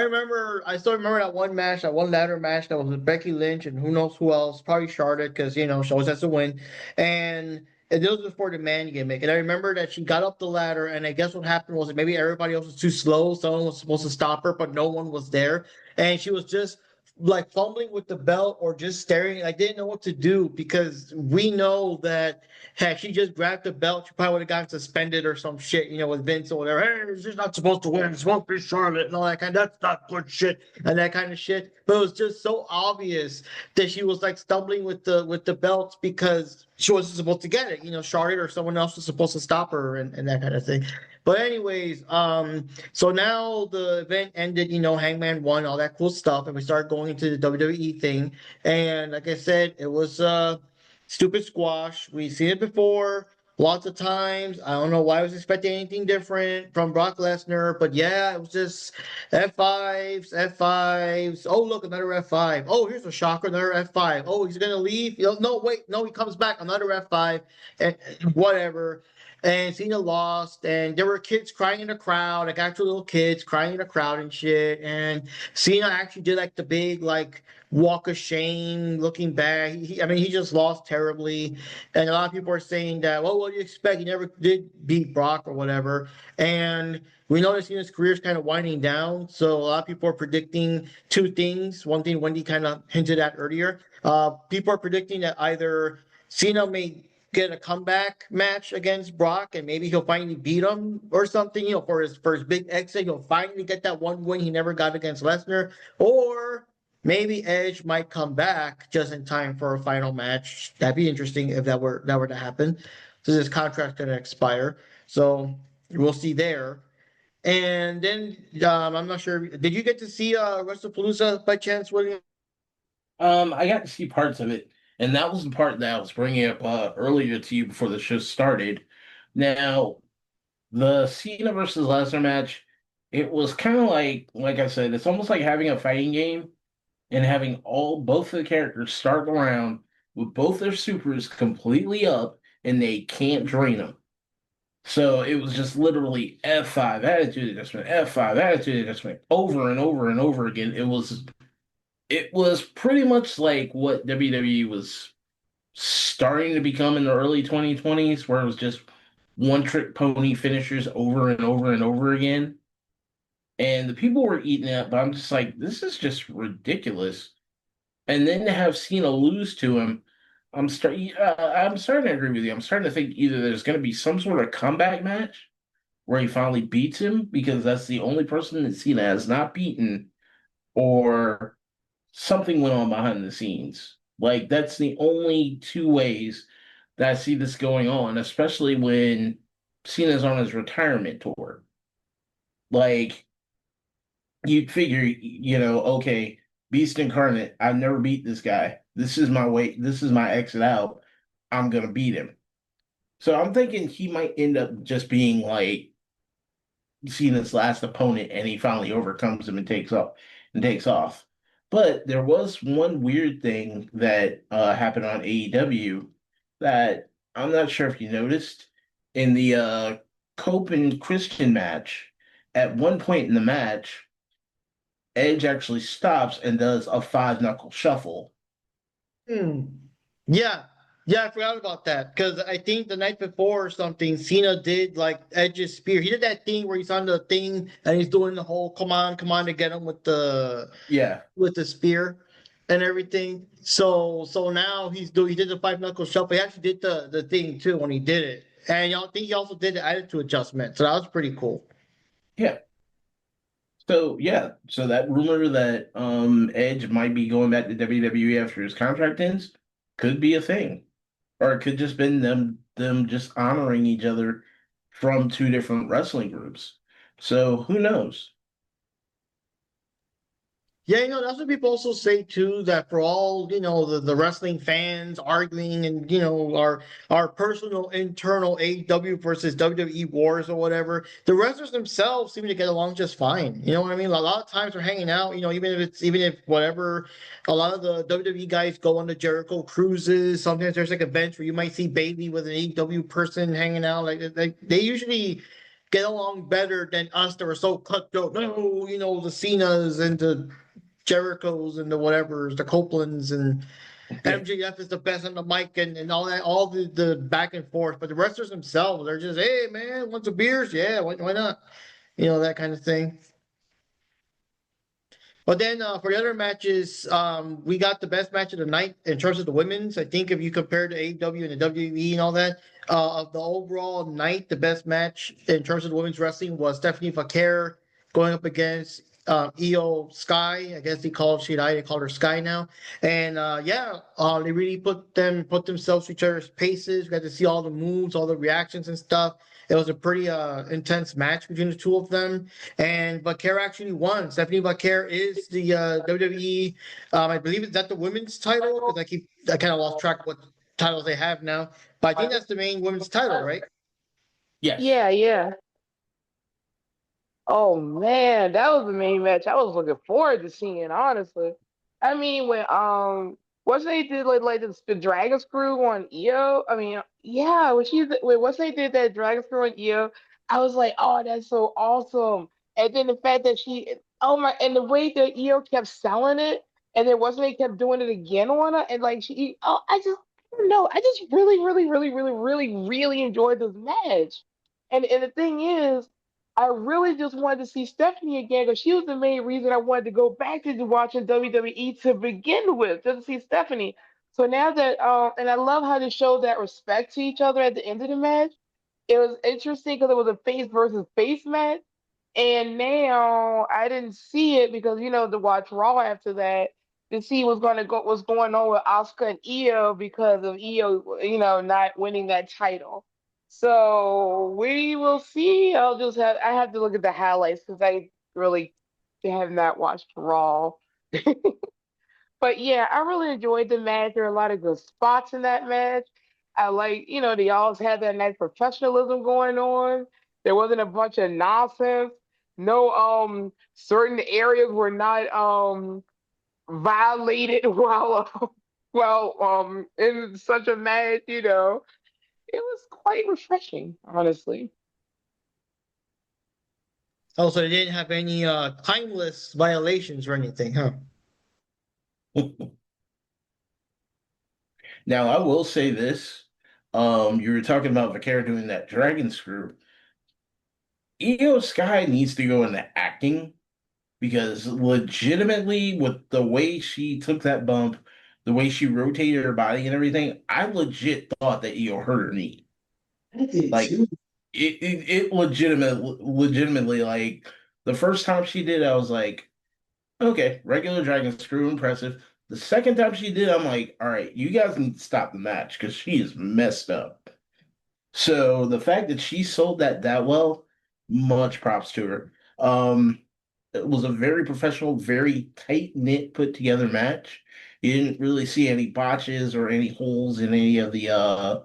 still remember that one match, that one ladder match that was with Becky Lynch and who knows who else, probably Charlotte, because she always has to win. And this was before the man gimmick. And I remember that she got up the ladder, and I guess what happened was that maybe everybody else was too slow. Someone was supposed to stop her, but no one was there. And she was just like fumbling with the belt or just staring. I didn't know what to do because we know that had she just grabbed the belt, she probably would have gotten suspended or some shit, with Vince or whatever. Hey, she's not supposed to win. It's supposed to be Charlotte and all that kind. That's not good shit and that kind of shit. But it was just so obvious that she was like stumbling with the belts because she wasn't supposed to get it. Charlotte or someone else was supposed to stop her and that kind of thing. But anyways, so now the event ended, Hangman won, all that cool stuff, and we started going into the WWE thing. And like I said, it was stupid squash. We've seen it before lots of times. I don't know why I was expecting anything different from Brock Lesnar, but yeah, it was just F5s, F5s. Oh, look, another F5. Oh, here's a shocker, another F5. Oh, he's gonna leave. No, wait, no, he comes back, another F5, and whatever. And Cena lost, and there were kids crying in the crowd, like actual little kids crying in the crowd and shit. And Cena actually did like the big like walk of shame, looking back. I mean, he just lost terribly, and a lot of people are saying that, well, what do you expect? He never did beat Brock or whatever. And we know that Cena's career is kind of winding down, so a lot of people are predicting two things. One thing Wendy kind of hinted at earlier. People are predicting that either Cena may get a comeback match against Brock, and maybe he'll finally beat him or something, for his big exit. He'll finally get that one win he never got against Lesnar, or maybe Edge might come back just in time for a final match. That'd be interesting if that were to happen. So his contract's gonna expire, so we'll see there. And then I'm not sure. Did you get to see Wrestlepalooza by chance, William? I got to see parts of it, and that was the part that I was bringing up earlier to you before the show started. Now, the Cena versus Lesnar match, it was kind of like I said, it's almost like having a fighting game and having both of the characters start the round with both their supers completely up, and they can't drain them. So it was just literally F5 attitude adjustment, F5 attitude adjustment over and over and over again. It was pretty much like what WWE was starting to become in the early 2020s, where it was just one trick pony finishers over and over and over again. And the people were eating it, but I'm just like, this is just ridiculous. And then to have Cena lose to him, I'm starting. I'm starting to agree with you. I'm starting to think either there's going to be some sort of comeback match where he finally beats him because that's the only person that Cena has not beaten, or something went on behind the scenes. Like that's the only two ways that I see this going on, especially when Cena's on his retirement tour. Like you'd figure, okay, Beast Incarnate, I've never beat this guy. This is my way, this is my exit out. I'm gonna beat him. So I'm thinking he might end up just being like Cena's last opponent and he finally overcomes him and takes off. But there was one weird thing that happened on AEW that I'm not sure if you noticed in the Cope and Christian match. At one point in the match, Edge actually stops and does a five knuckle shuffle. Hmm. Yeah. Yeah, I forgot about that because I think the night before or something, Cena did like Edge's spear. He did that thing where he's on the thing and he's doing the whole come on to get him Yeah, with the spear and everything. So now he did the five knuckle shuffle. He actually did the thing too when he did it. And I think he also did the attitude adjustment. So that was pretty cool. yeah. So yeah, so that rumor that Edge might be going back to WWE after his contract ends could be a thing. Or it could just been them just honoring each other from two different wrestling groups. So who knows? Yeah, that's what people also say too, that for all, the wrestling fans arguing and, our personal internal AEW versus WWE wars or whatever, the wrestlers themselves seem to get along just fine. You know what I mean? A lot of times they're hanging out, even if whatever, a lot of the WWE guys go on the Jericho cruises. Sometimes there's like events where you might see Bailey with an AEW person hanging out. Like they usually get along better than us that were so cutthroat. No, the Cenas and the Jericho's and the whatevers, the Copelands and Yeah, MJF is the best on the mic and all that, all the back and forth. But the wrestlers themselves, they're just, hey man, want some beers? Yeah, why not? That kind of thing. But then for the other matches, we got the best match of the night in terms of the women's. I think if you compare the AEW and the WWE and all that, of the overall night, the best match in terms of the women's wrestling was Stephanie Vaquer going up against Io Sky. I guess they called her Sky now. And they really put themselves to each other's paces. We got to see all the moves, all the reactions and stuff. It was a pretty intense match between the two of them. And Vaquer actually won. Stephanie Vaquer is the WWE. I believe is that the women's title because I kind of lost track of what titles they have now. But I think that's the main women's title, right? yes. Yeah, yeah. Oh man, that was the main match I was looking forward to seeing, honestly. I mean, when what's they did like the Dragon Screw on Io? I mean, yeah, when what's they did that Dragon Screw on Io, I was like, oh, that's so awesome. And then the fact that oh my, and the way that Io kept selling it, and then wasn't they kept doing it again on her, and like I don't know, I just really, really, really, really, really, really enjoyed this match. And the thing is. I really just wanted to see Stephanie again because she was the main reason I wanted to go back to watching WWE to begin with, just to see Stephanie. So now that, and I love how they showed that respect to each other at the end of the match. It was interesting because it was a face versus face match. And now I didn't see it because, to watch Raw after that to see what's going on with Asuka and Io because of Io, not winning that title. So we will see. I have to look at the highlights because I really have not watched Raw. But yeah, I really enjoyed the match. There are a lot of good spots in that match. I like, they always had that nice professionalism going on. There wasn't a bunch of nonsense. No certain areas were not violated while in such a match, it was quite refreshing, honestly. Also, they didn't have any timeless violations or anything, huh? Now I will say this. You were talking about Vaquer doing that dragon screw. Io Sky needs to go into acting because legitimately with the way she took that bump, the way she rotated her body and everything, I legit thought that Io hurt her knee. Like it legitimately like the first time she did, I was like, okay, regular Dragon Screw, impressive. The second time she did, I'm like, all right, you guys need to stop the match because she is messed up. So the fact that she sold that well, much props to her. It was a very professional, very tight knit, put together match. You didn't really see any botches or any holes in any of the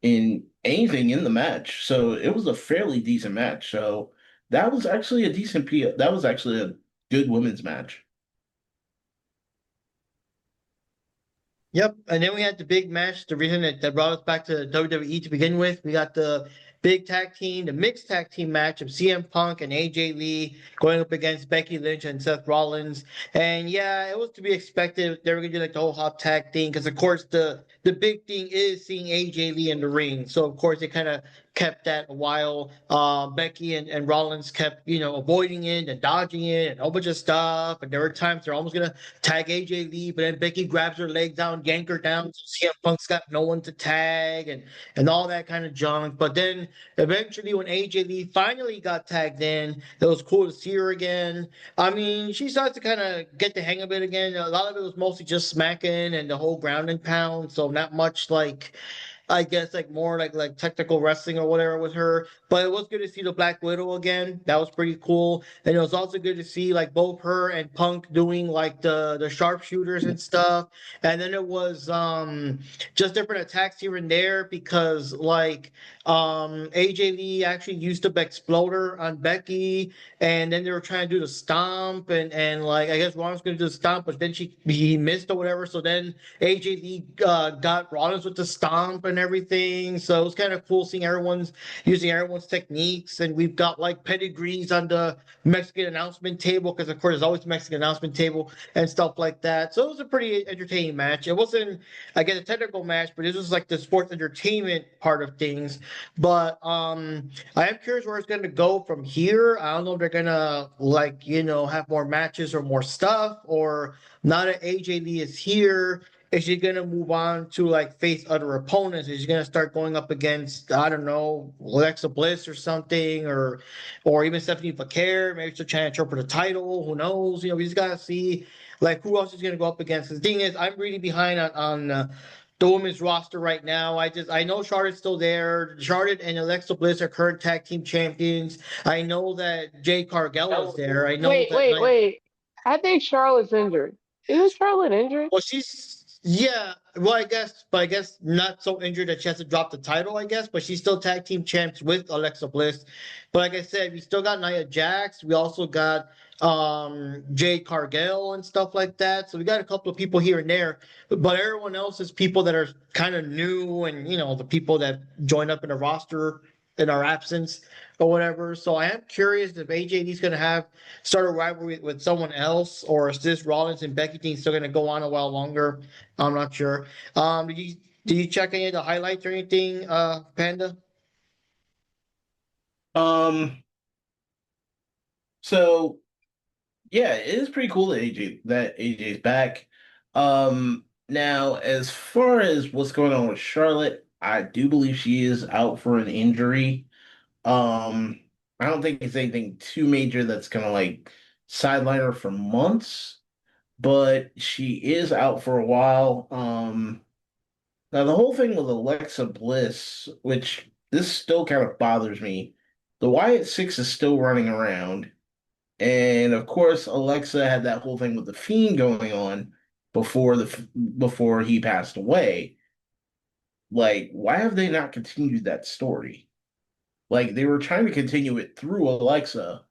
in anything in the match. So it was a fairly decent match. So that was actually a decent that was actually a good women's match. Yep, and then we had the big match. The reason that brought us back to WWE to begin with, we got the big tag team, the mixed tag team match of CM Punk and AJ Lee going up against Becky Lynch and Seth Rollins. And yeah, it was to be expected. They were gonna do like the whole hot tag thing because, of course, the big thing is seeing AJ Lee in the ring. So of course they kind of kept that a while. Becky and Rollins kept avoiding it and dodging it and a whole bunch of stuff. And there were times they're almost gonna tag AJ Lee, but then Becky grabs her leg down, yank her down. So CM Punk's got no one to tag and all that kind of junk. But then eventually, when AJ Lee finally got tagged in, it was cool to see her again. I mean, she started to kind of get the hang of it again. A lot of it was mostly just smacking and the whole ground and pound, so not much like I guess like more like technical wrestling or whatever with her. But it was good to see the Black Widow again. That was pretty cool. And it was also good to see like both her and Punk doing like the sharpshooters and stuff. And then it was just different attacks here and there because like AJ Lee actually used the exploder on Becky, and then they were trying to do the stomp and like I guess Ron was gonna do the stomp, but then he missed or whatever. So then AJ Lee got Rollins with the stomp and everything. So it was kind of cool seeing everyone's using everyone's techniques. And we've got like pedigrees on the Mexican announcement table because, of course, there's always a Mexican announcement table and stuff like that. So it was a pretty entertaining match. It wasn't, I guess, a technical match, but this was like the sports entertainment part of things. But I am curious where it's going to go from here. I don't know if they're going to like have more matches or more stuff, or now that AJ Lee is here, is she gonna move on to like face other opponents? Is she gonna start going up against, I don't know, Alexa Bliss or something, or even Stephanie Flair? Maybe she'll try to for the title. Who knows? We just gotta see like who else is gonna go up against. The thing is, I'm really behind on the women's roster right now. I know Charlotte's still there. Charlotte and Alexa Bliss are current tag team champions. I know that Jade Cargill is there. I know Wait. I think Charlotte's injured. Isn't Charlotte injured? Well, yeah. Well, but I guess not so injured that she has to drop the title. I guess, but she's still tag team champs with Alexa Bliss. But like I said, we still got Nia Jax. We also got Jade Cargill and stuff like that. So we got a couple of people here and there, but everyone else is people that are kind of new, and the people that join up in the roster in our absence or whatever. So I am curious if AJD's going to start a rivalry with someone else, or is this Rollins and Becky thing still going to go on a while longer? I'm not sure. Did you check any of the highlights or anything, Panda? So yeah, it is pretty cool that AJ's back. Now as far as what's going on with Charlotte, I do believe she is out for an injury. I don't think it's anything too major that's gonna like sideline her for months, but she is out for a while. Now the whole thing with Alexa Bliss, which this still kind of bothers me, the Wyatt Six is still running around. And of course, Alexa had that whole thing with the Fiend going on before he passed away. Like, why have they not continued that story? Like, they were trying to continue it through Alexa,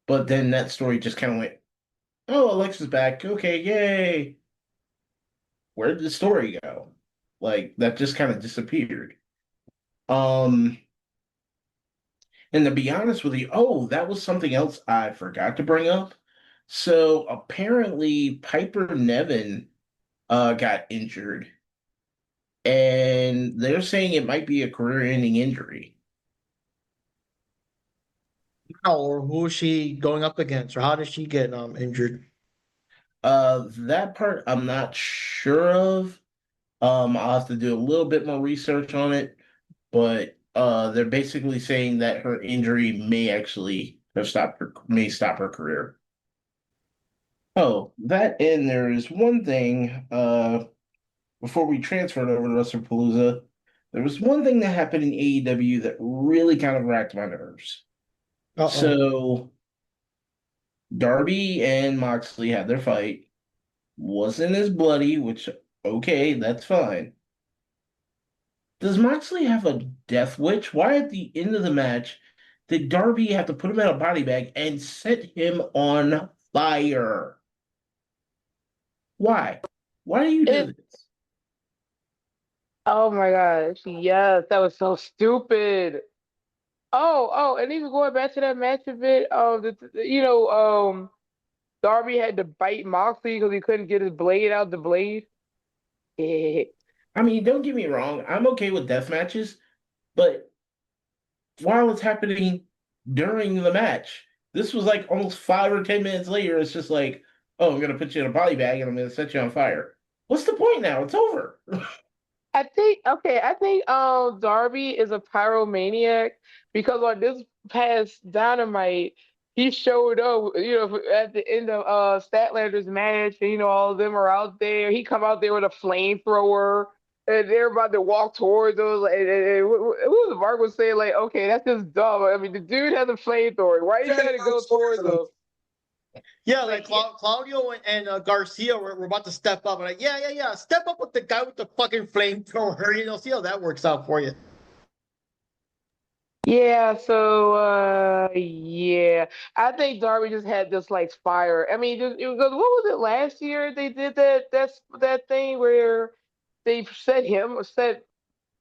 but then that story just kind of went, "Oh, Alexa's back. Okay, yay!" Where did the story go? Like, that just kind of disappeared. Um, And to be honest with you, oh, that was something else I forgot to bring up. So apparently Piper Nevin got injured, and they're saying it might be a career-ending injury. Or who is she going up against, or how did she get injured? That part I'm not sure of. I'll have to do a little bit more research on it, but they're basically saying that her injury may actually have stop her career. Oh, that and there is one thing. Before we transferred over to Wrestlepalooza, there was one thing that happened in AEW that really kind of racked my nerves. Uh-oh. So Darby and Moxley had their fight. Wasn't as bloody, which okay, that's fine. Does Moxley have a death wish? Why at the end of the match did Darby have to put him in a body bag and set him on fire? Why? Why do you do this? Oh my gosh, yes, that was so stupid. And even going back to that match a bit, Darby had to bite Moxley because he couldn't get his blade out the blade. Yeah. I mean, don't get me wrong, I'm okay with death matches, but while it's happening during the match, this was like almost 5 or 10 minutes later. It's just like, oh, I'm gonna put you in a body bag and I'm gonna set you on fire. What's the point now? It's over. I think Darby is a pyromaniac because on this past Dynamite, he showed up, at the end of Statlander's match, and all of them are out there. He come out there with a flamethrower, and they're about to walk towards us. And who was Mark was saying like, okay, that's just dumb. I mean, the dude has a flamethrower. Why are you trying to go towards us? Yeah, like Claudio and Garcia were about to step up. And like, yeah. Step up with the guy with the fucking flamethrower. See how that works out for you. Yeah, yeah, I think Darby just had this like fire. I mean, what was it last year? They did that thing where they set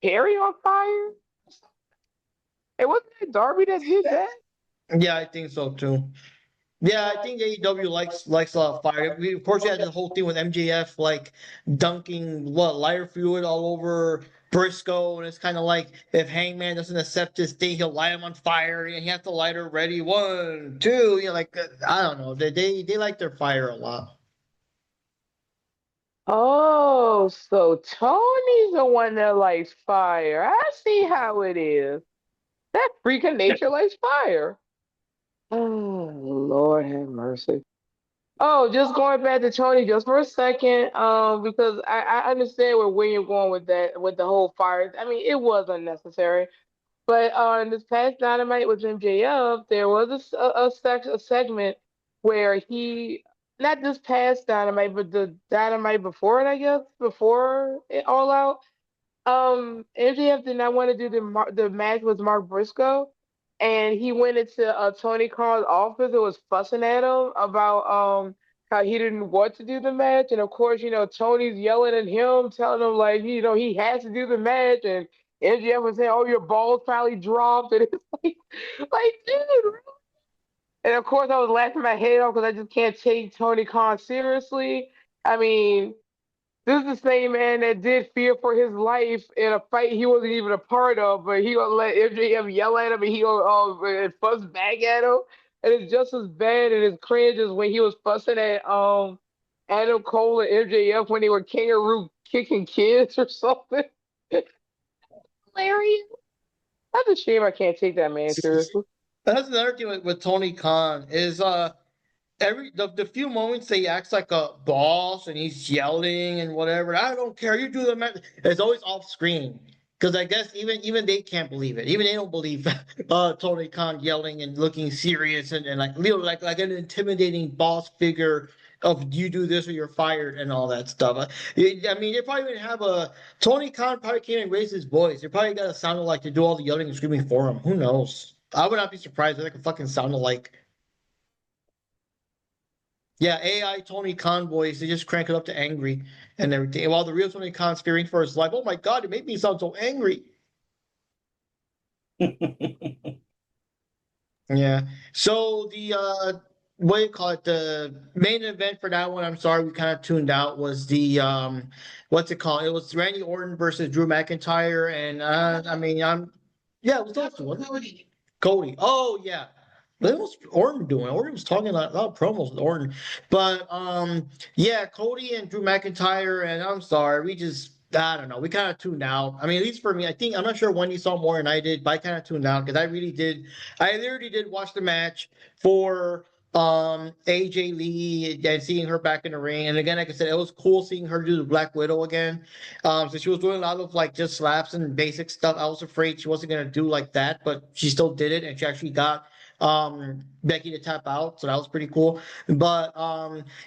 Perry on fire. It wasn't it Darby that did that? Yeah, I think so too. Yeah, I think AEW likes fire. Of course, you had the whole thing with MJF like dunking lighter fluid all over Briscoe, and it's kind of like if Hangman doesn't accept this thing, he'll light him on fire, and he has the lighter ready. 1, 2, I don't know. They like their fire a lot. Oh, so Tony's the one that likes fire. I see how it is. That freak of nature likes fire. Oh, Lord have mercy. Oh, just going back to Tony just for a second, because I understand where you're going with that, with the whole fire. I mean, it was unnecessary. But on this past Dynamite with MJF, there was a segment where he, not this past Dynamite, but the Dynamite before it, I guess, before it all out. MJF did not want to do the match with Mark Briscoe, and he went into Tony Khan's office and was fussing at him about how he didn't want to do the match, and of course, Tony's yelling at him, telling him like he has to do the match, and MJF was saying, "Oh, your balls probably dropped," and it's like, dude. Really? And of course, I was laughing my head off because I just can't take Tony Khan seriously. I mean, this is the same man that did fear for his life in a fight he wasn't even a part of, but he gonna let MJF yell at him and he gonna and fuss back at him. And it's just as bad and as cringe as when he was fussing at Adam Cole and MJF when they were kangaroo kicking kids or something. Hilarious. That's a shame I can't take that man seriously. That's another thing with Tony Khan is the few moments that he acts like a boss and he's yelling and whatever. I don't care. You do the match. It's always off screen because I guess even they can't believe it. Even they don't believe Tony Khan yelling and looking serious and like an intimidating boss figure of you do this or you're fired and all that stuff. I mean, they probably even have Tony Khan probably can't even raise his voice. They probably got a sound like to do all the yelling and screaming for him. Who knows? I would not be surprised if they could fucking sound like. Yeah, AI Tony Khan voice, they just crank it up to angry and everything. While the real Tony Khan's fearing for his life, oh my God, it made me sound so angry. Yeah. So what do you call it? The main event for that one, I'm sorry, we kind of tuned out, was the what's it called? It was Randy Orton versus Drew McIntyre, and I mean, yeah, it was awesome, wasn't it? Cody. Oh yeah. What was Orton doing? Orton was talking a lot of promos with Orton. But yeah, Cody and Drew McIntyre, and I'm sorry, I don't know, we kind of tuned out. I mean, at least for me, I think I'm not sure when you saw more than I did, but I kind of tuned out because I literally did watch the match for AJ Lee and seeing her back in the ring. And again, like I said, it was cool seeing her do the Black Widow again. So she was doing a lot of like just slaps and basic stuff. I was afraid she wasn't gonna do like that, but she still did it, and she actually got Becky to tap out, so that was pretty cool. But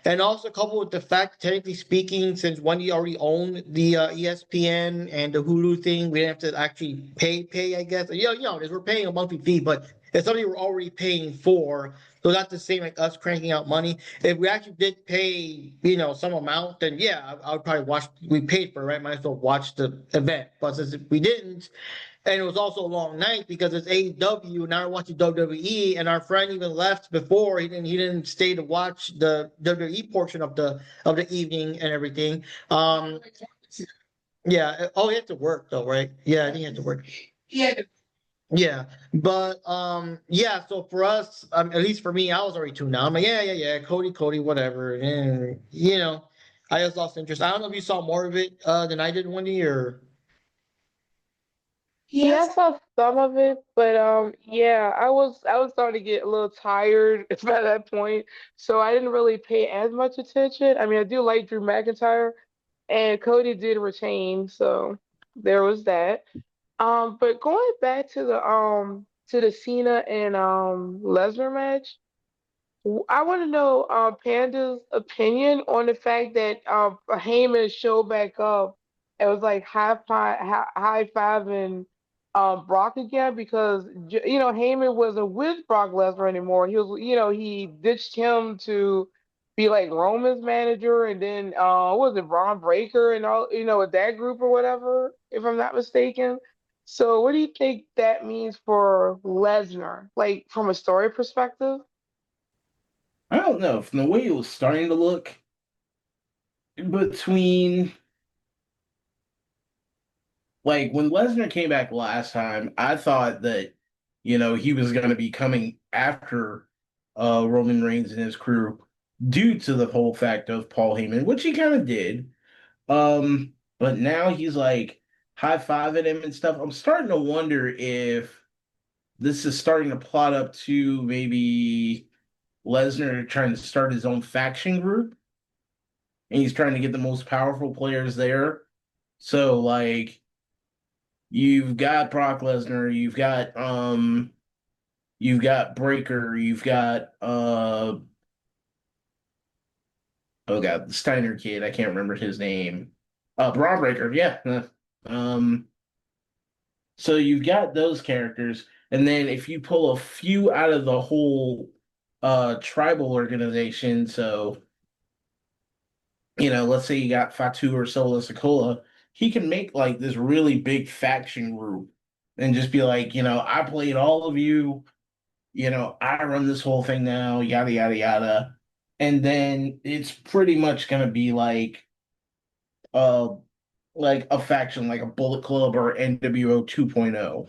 and also coupled with the fact, technically speaking, since Wendy already owned the ESPN and the Hulu thing, we didn't have to actually pay, I guess. We're paying a monthly fee, but it's something we're already paying for. So that's the same like us cranking out money. If we actually did pay, some amount, then yeah, I would probably watch. We paid for it, right? Might as well watch the event. But since we didn't, and it was also a long night because it's AEW. Now we're watching WWE, and our friend even left before. He didn't stay to watch the WWE portion of the evening and everything. Yeah. Oh, he had to work though, right? Yeah, I think he had to work. Yeah. Yeah, but yeah. So for us, at least for me, I was already tuned out. I'm like, yeah, Cody, whatever, and I just lost interest. I don't know if you saw more of it than I did, Wendy, or. Yeah, I saw some of it, but yeah, I was starting to get a little tired by that point, so I didn't really pay as much attention. I mean, I do like Drew McIntyre, and Cody did retain, so there was that. But going back to the Cena and Lesnar match, I want to know Panda's opinion on the fact that Heyman showed back up. It was like high fiving Brock again because Heyman wasn't with Brock Lesnar anymore. He was he ditched him to be like Roman's manager, and then what was it, Braun Breaker and all with that group or whatever, if I'm not mistaken. So what do you think that means for Lesnar, like from a story perspective? I don't know. From the way it was starting to look, between like when Lesnar came back last time, I thought that he was going to be coming after Roman Reigns and his crew due to the whole fact of Paul Heyman, which he kind of did. But now he's like high fiving him and stuff. I'm starting to wonder if this is starting to plot up to maybe Lesnar trying to start his own faction group, and he's trying to get the most powerful players there. So like you've got Brock Lesnar, you've got Breaker, you've got oh god, the Steiner kid, I can't remember his name. Braun Breaker, yeah. So you've got those characters, and then if you pull a few out of the whole tribal organization, so let's say you got Fatu or Solo Sokola, he can make like this really big faction group and just be like, I played all of you, I run this whole thing now, yada yada yada. And then it's pretty much gonna be uh like a faction like a Bullet Club or NWO 2.0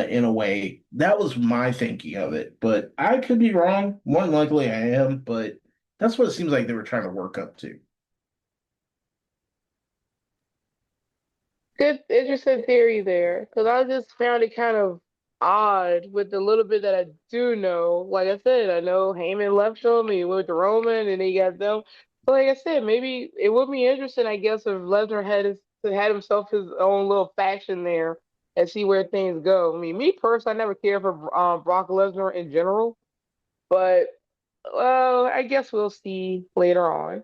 in a way. That was my thinking of it, but I could be wrong. More than likely I am, but that's what it seems like they were trying to work up to. Good, interesting theory there, because I just found it kind of odd with the little bit that I do know. Like I said, I know Heyman left him, he went to Roman, and he got them. But like I said, maybe it would be interesting, I guess, if Lesnar had himself his own little faction there and see where things go. I mean, me personally, I never cared for Brock Lesnar in general, but well, I guess we'll see later on.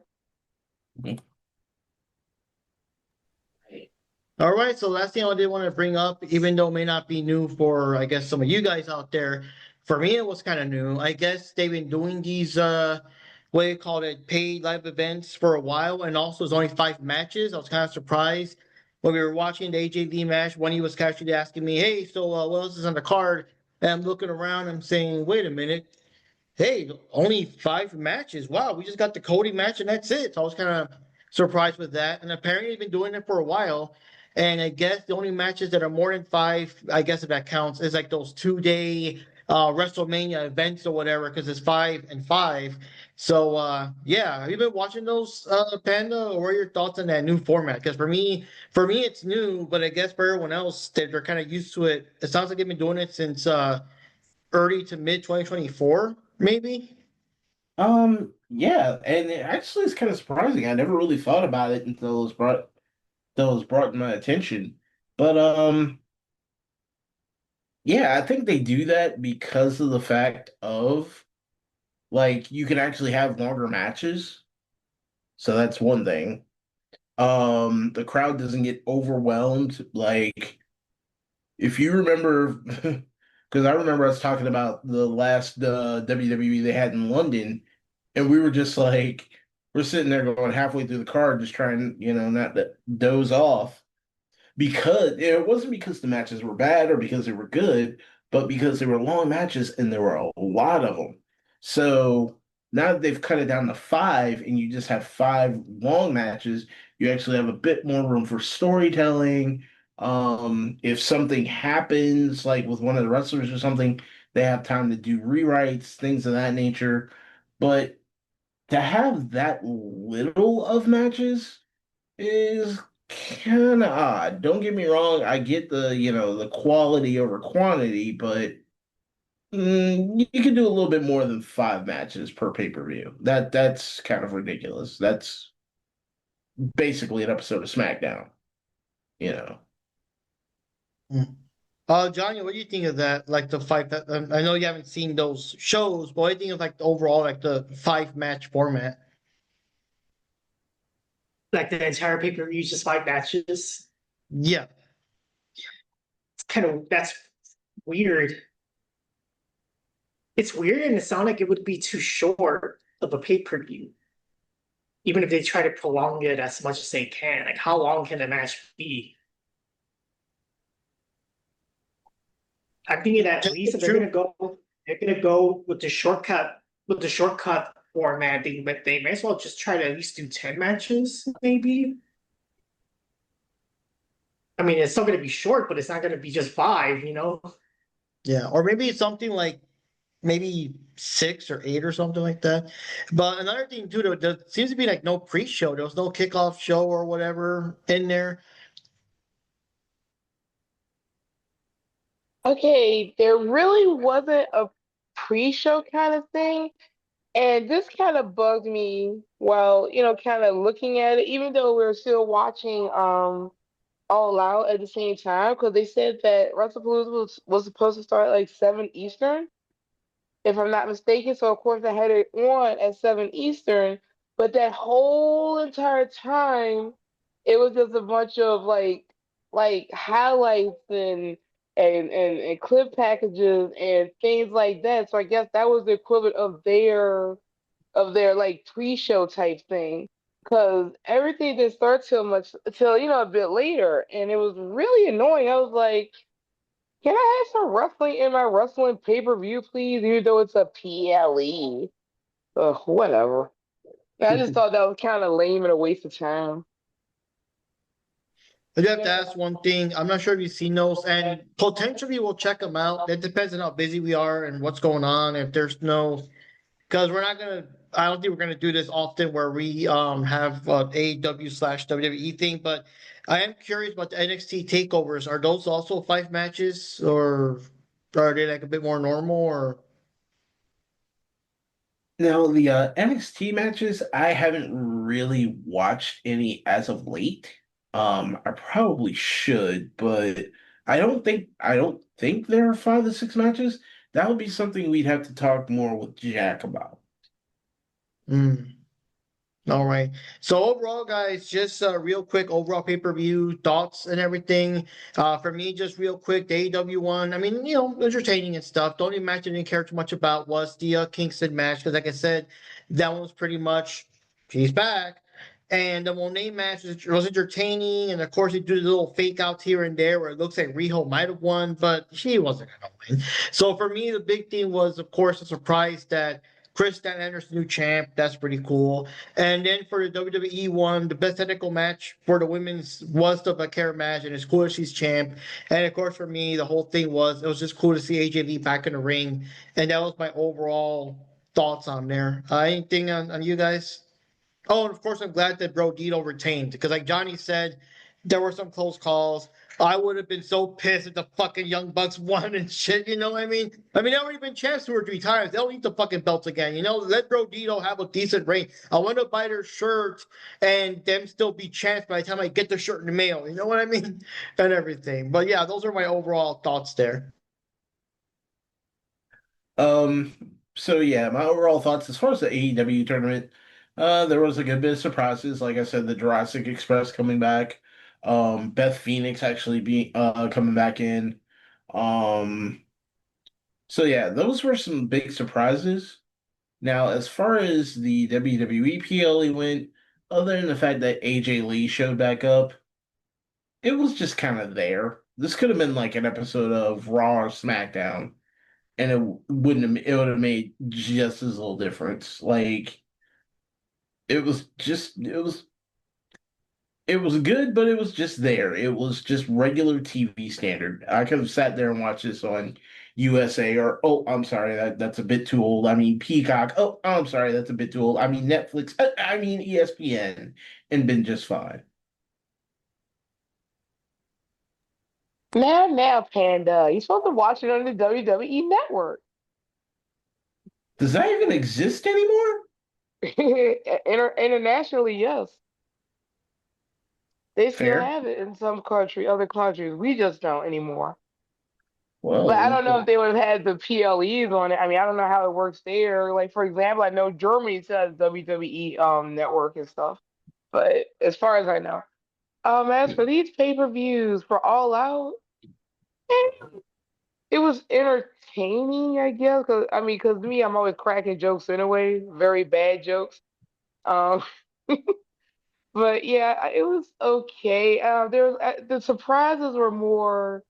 All right, so last thing I did want to bring up, even though it may not be new for, I guess, some of you guys out there, for me it was kind of new. I guess they've been doing these, what do you call it, paid live events for a while, and also it's only 5 matches. I was kind of surprised when we were watching the AJ Lee match. When he was casually asking me, "Hey, so what else is on the card?" And I'm looking around, I'm saying, "Wait a minute, hey, only 5 matches. Wow, we just got the Cody match and that's it." So I was kind of surprised with that. And apparently they've been doing it for a while. And I guess the only matches that are more than 5, I guess if that counts, is like those 2-day WrestleMania events or whatever because it's 5 and 5. So yeah, have you been watching those Panda, or what are your thoughts on that new format? Because for me it's new, but I guess for everyone else they're kind of used to it. It sounds like they've been doing it since early to mid 2024, maybe. Yeah, and it actually is kind of surprising. I never really thought about it until it was brought to my attention. But yeah, I think they do that because of the fact of like you can actually have longer matches. So that's one thing. The crowd doesn't get overwhelmed. Like if you remember, because I remember us talking about the last WWE they had in London, and we were just like, we're sitting there going halfway through the card, just trying, not to doze off because it wasn't because the matches were bad or because they were good, but because they were long matches and there were a lot of them. So now that they've cut it down to five and you just have five long matches, you actually have a bit more room for storytelling. If something happens, like with one of the wrestlers or something, they have time to do rewrites, things of that nature. But to have that little of matches is kind of odd. Don't get me wrong, I get the quality over quantity, but you can do a little bit more than five matches per pay-per-view. That's kind of ridiculous. That's basically an episode of SmackDown, you know. Mm. Johnny, what do you think of that? Like the five that I know you haven't seen those shows, but what do you think of like the overall like the 5 match format? Like the entire pay-per-view, just 5 matches. Yeah. It's that's weird. It's weird, and it sounds like it would be too short of a pay-per-view. Even if they try to prolong it as much as they can. Like how long can a match be? I'm thinking at least if they're gonna go with the shortcut format, they may as well just try to at least do 10 matches, maybe. I mean, it's still gonna be short, but it's not gonna be just 5. Yeah, or maybe it's something like maybe 6 or 8 or something like that. But another thing too, there seems to be like no pre-show. There was no kickoff show or whatever in there. Okay, there really wasn't a pre-show kind of thing. And this kind of bugged me while, kind of looking at it, even though we are still watching All Out at the same time, because they said that WrestlePalooza was supposed to start at like 7 Eastern, if I'm not mistaken. So of course I had it on at 7 Eastern, but that whole entire time it was just a bunch of like highlights and clip packages and things like that. So I guess that was the equivalent of their like pre-show type thing. Cause everything didn't start till a bit later, and it was really annoying. I was like, can I have some wrestling in my wrestling pay-per-view, please? Even though it's a PLE. Ugh, whatever. I just thought that was kind of lame and a waste of time. I do have to ask one thing. I'm not sure if you've seen those, and potentially we'll check them out. It depends on how busy we are and what's going on. If there's no, because I don't think we're gonna do this often where we have AEW/WWE thing. But I am curious about the NXT takeovers. Are those also 5 matches, or are they like a bit more normal? Or Now, the NXT matches, I haven't really watched any as of late. I probably should, but I don't think there are 5 to 6 matches. That would be something we'd have to talk more with Jack about. Mm. All right. So overall, guys, just real quick overall pay-per-view thoughts and everything. For me, just real quick, the AEW one. I mean, entertaining and stuff. The only match I didn't care too much about was the Kingston match because, like I said, that one was pretty much she's back. And the Monet match was entertaining, and of course they do the little fake outs here and there where it looks like Riho might have won, but she wasn't gonna win. So for me, the big thing was, of course, the surprise that Chris Stanley's new champ. That's pretty cool. And then for the WWE one, the best technical match for the women's was the Bakara match, and it's cool that she's champ. And of course, for me, the whole thing was it was just cool to see AJ Lee back in the ring, and that was my overall thoughts on there. Anything on you guys? Oh, and of course, I'm glad that Bro Dito retained because, like Johnny said, there were some close calls. I would have been so pissed if the fucking Young Bucks won and shit. You know what I mean? I mean, they already been champs 2 or 3 times. They don't need the fucking belts again. You know, let Bro Dito have a decent reign. I want to buy their shirt and them still be champs by the time I get the shirt in the mail. You know what I mean? And everything. But yeah, those are my overall thoughts there. So yeah, my overall thoughts as far as the AEW tournament, there was a good bit of surprises. Like I said, the Jurassic Express coming back, Beth Phoenix actually being coming back in. Um, so yeah, those were some big surprises. Now, as far as the WWE PLE went, other than the fact that AJ Lee showed back up, it was just kind of there. This could have been like an episode of Raw or SmackDown, and it would have made just as little difference. Like it was good, but it was just there. It was just regular TV standard. I could have sat there and watched this on USA or oh, I'm sorry, that's a bit too old. I mean Peacock. Oh, I'm sorry, that's a bit too old. I mean Netflix. I mean ESPN, and been just fine. Now, Panda, you're supposed to watch it on the WWE Network. Does that even exist anymore? Internationally, yes. They still Fair. have it in some other countries. We just don't anymore. But I Well, don't know if they would have had the PLEs on it. I mean, I don't know how it works there. Like, for example, I know Germany still has WWE network and stuff. But as far as I know. As for these pay-per-views for All Out, eh, it was entertaining, I guess. Cause me, I'm always cracking jokes anyway, very bad jokes. Um, but yeah, it was okay. The surprises were more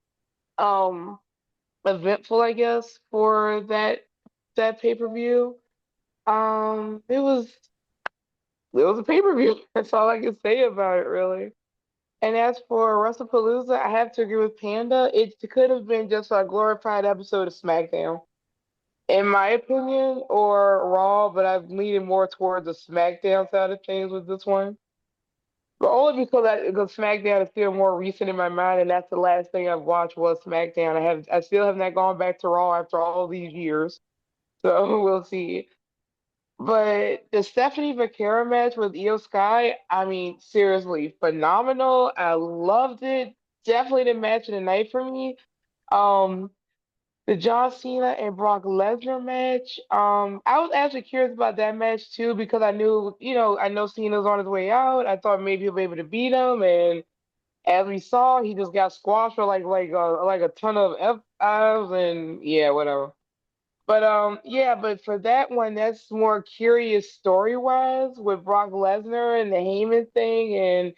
um eventful, I guess, for that pay-per-view. It was a pay-per-view. That's all I can say about it, really. And as for Wrestlepalooza, I have to agree with Panda. It could have been just a glorified episode of SmackDown, in my opinion, or Raw, but I'm leaning more towards the SmackDown side of things with this one. But only because SmackDown is still more recent in my mind, and that's the last thing I've watched was SmackDown. I still have not gone back to Raw after all these years, so we'll see. But the Stephanie Vaquera match with Io Sky, I mean, seriously, phenomenal. I loved it. Definitely the match of the night for me. Um, the John Cena and Brock Lesnar match. I was actually curious about that match too because I know Cena's on his way out. I thought maybe he'll be able to beat him, and as we saw, he just got squashed for like a ton of F5s and yeah, whatever. But for that one, that's more curious story wise with Brock Lesnar and the Heyman thing, and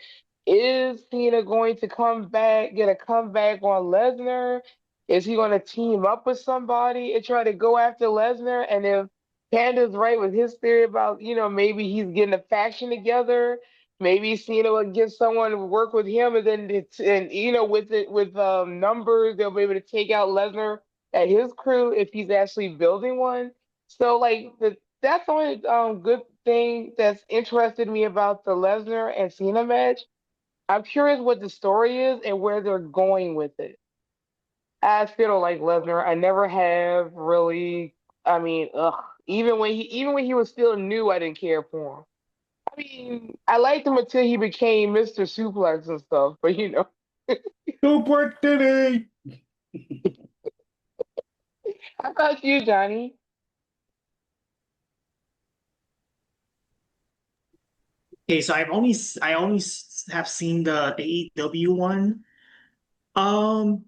is Cena going to get a comeback on Lesnar? Is he going to team up with somebody and try to go after Lesnar? And if Panda's right with his theory about, maybe he's getting a faction together, maybe Cena will get someone to work with him, and then with numbers, they'll be able to take out Lesnar at his crew if he's actually building one. So like that's the only good thing that's interested me about the Lesnar and Cena match. I'm curious what the story is and where they're going with it. I still don't like Lesnar. I never have really. I mean, ugh. Even when he was still new, I didn't care for him. I mean, I liked him until he became Mr. Suplex and stuff. But Super Diddy. how about you, Johnny? Okay, so have seen the AEW one. Um,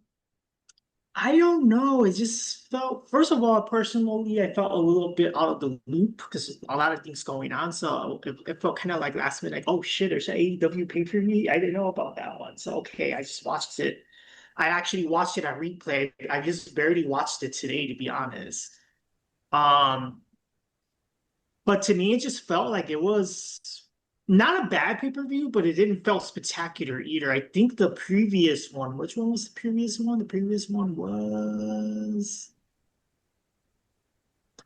I don't know. It just felt, first of all, personally, I felt a little bit out of the loop because a lot of things going on. So it felt kind of like last minute, like, oh shit, there's an AEW pay-per-view. I didn't know about that one. So okay, I just watched it. I actually watched it on replay. I just barely watched it today, to be honest. Um, But to me, it just felt like it was not a bad pay-per-view, but it didn't feel spectacular either. I think the previous one, which one was the previous one? The previous one was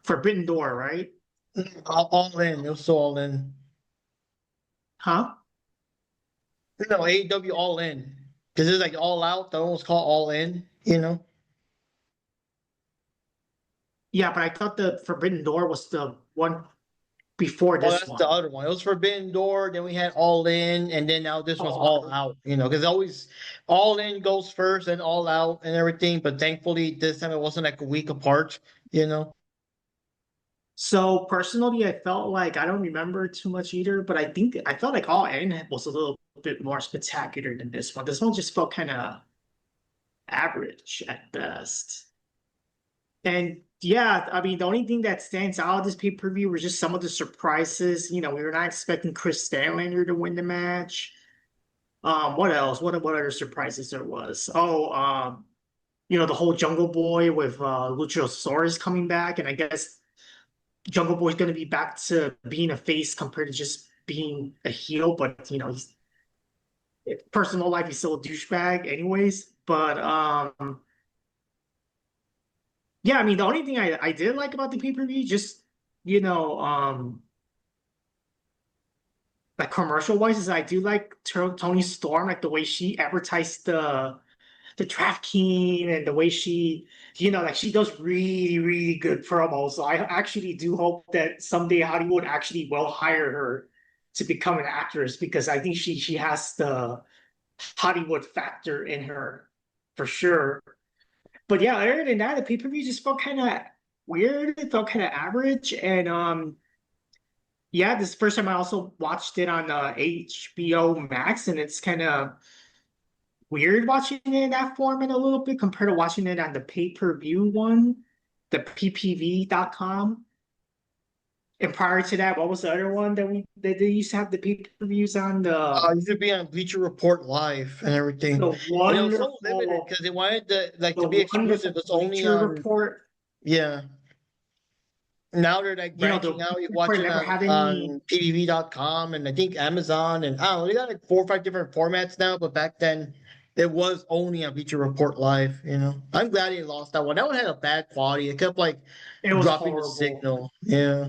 Forbidden Door, right? All in. It was so all in. Huh? No, AEW All In. Because it's like All Out. That one was called All In, you know? Yeah, but I thought the Forbidden Door was the one before Oh, this that's the one. other one. It was Forbidden Door, then we had All In, and then now this one's All Oh, Out, you know? Because always All In goes first and All Out and everything. But thankfully, this time it wasn't like a week apart, you know? so personally, I felt like I don't remember too much either, but I felt like All In was a little bit more spectacular than this one. This one just felt kind of average at best. And yeah, I mean, the only thing that stands out of this pay-per-view were just some of the surprises. You know, we were not expecting Chris Statlander to win the match. What else? What other surprises there was? Oh, the whole Jungle Boy with Luchasaurus coming back, and I guess Jungle Boy's gonna be back to being a face compared to just being a heel, but he's personal life he's still a douchebag anyways. But yeah, I mean, the only thing I did like about the pay-per-view, just, you know, like commercial wise, is I do like Tony Storm, like the way she advertised the Draft King and the way she, like she does really, really good promos. So I actually do hope that someday Hollywood actually will hire her to become an actress because I think she has the Hollywood factor in her for sure. But yeah, other than that, the pay-per-view just felt kind of weird. It felt kind of average. And yeah, this first time I also watched it on HBO Max, and it's kind of weird watching it in that format a little bit compared to watching it on the pay-per-view one, the ppv.com. And prior to that, what was the other one that they used to have the pay-per-views on? You should be on Bleacher Report Live and everything. The And it was so limited wonderful, because they wanted to be the exclusive. wonderful It's only Bleacher on, Report. yeah. Now they're like The branching out. You Bleacher watch Report it never had any. on PVV.com and I think Amazon and I don't know, they got like 4 or 5 different formats now, but back then it was only on Bleacher Report Live, you know. I'm glad he lost that one. That one had a bad quality. It kept like It was dropping the horrible. signal. Yeah.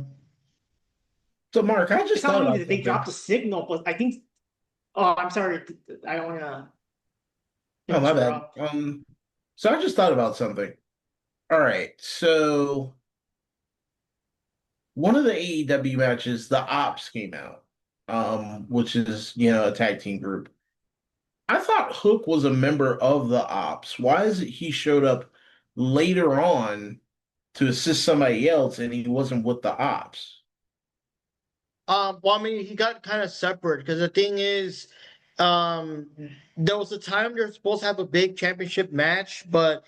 So, Mark, I just It's not thought only about that they something. dropped the signal, but I think. Oh, I'm sorry. I don't want to Oh, my bad. interrupt. So I just thought about something. All right, so one of the AEW matches, the Ops came out, which is a tag team group. I thought Hook was a member of the Ops. Why is it he showed up later on to assist somebody else and he wasn't with the Ops? Well, I mean, he got kind of separate because the thing is, um, there was a time they're supposed to have a big championship match, but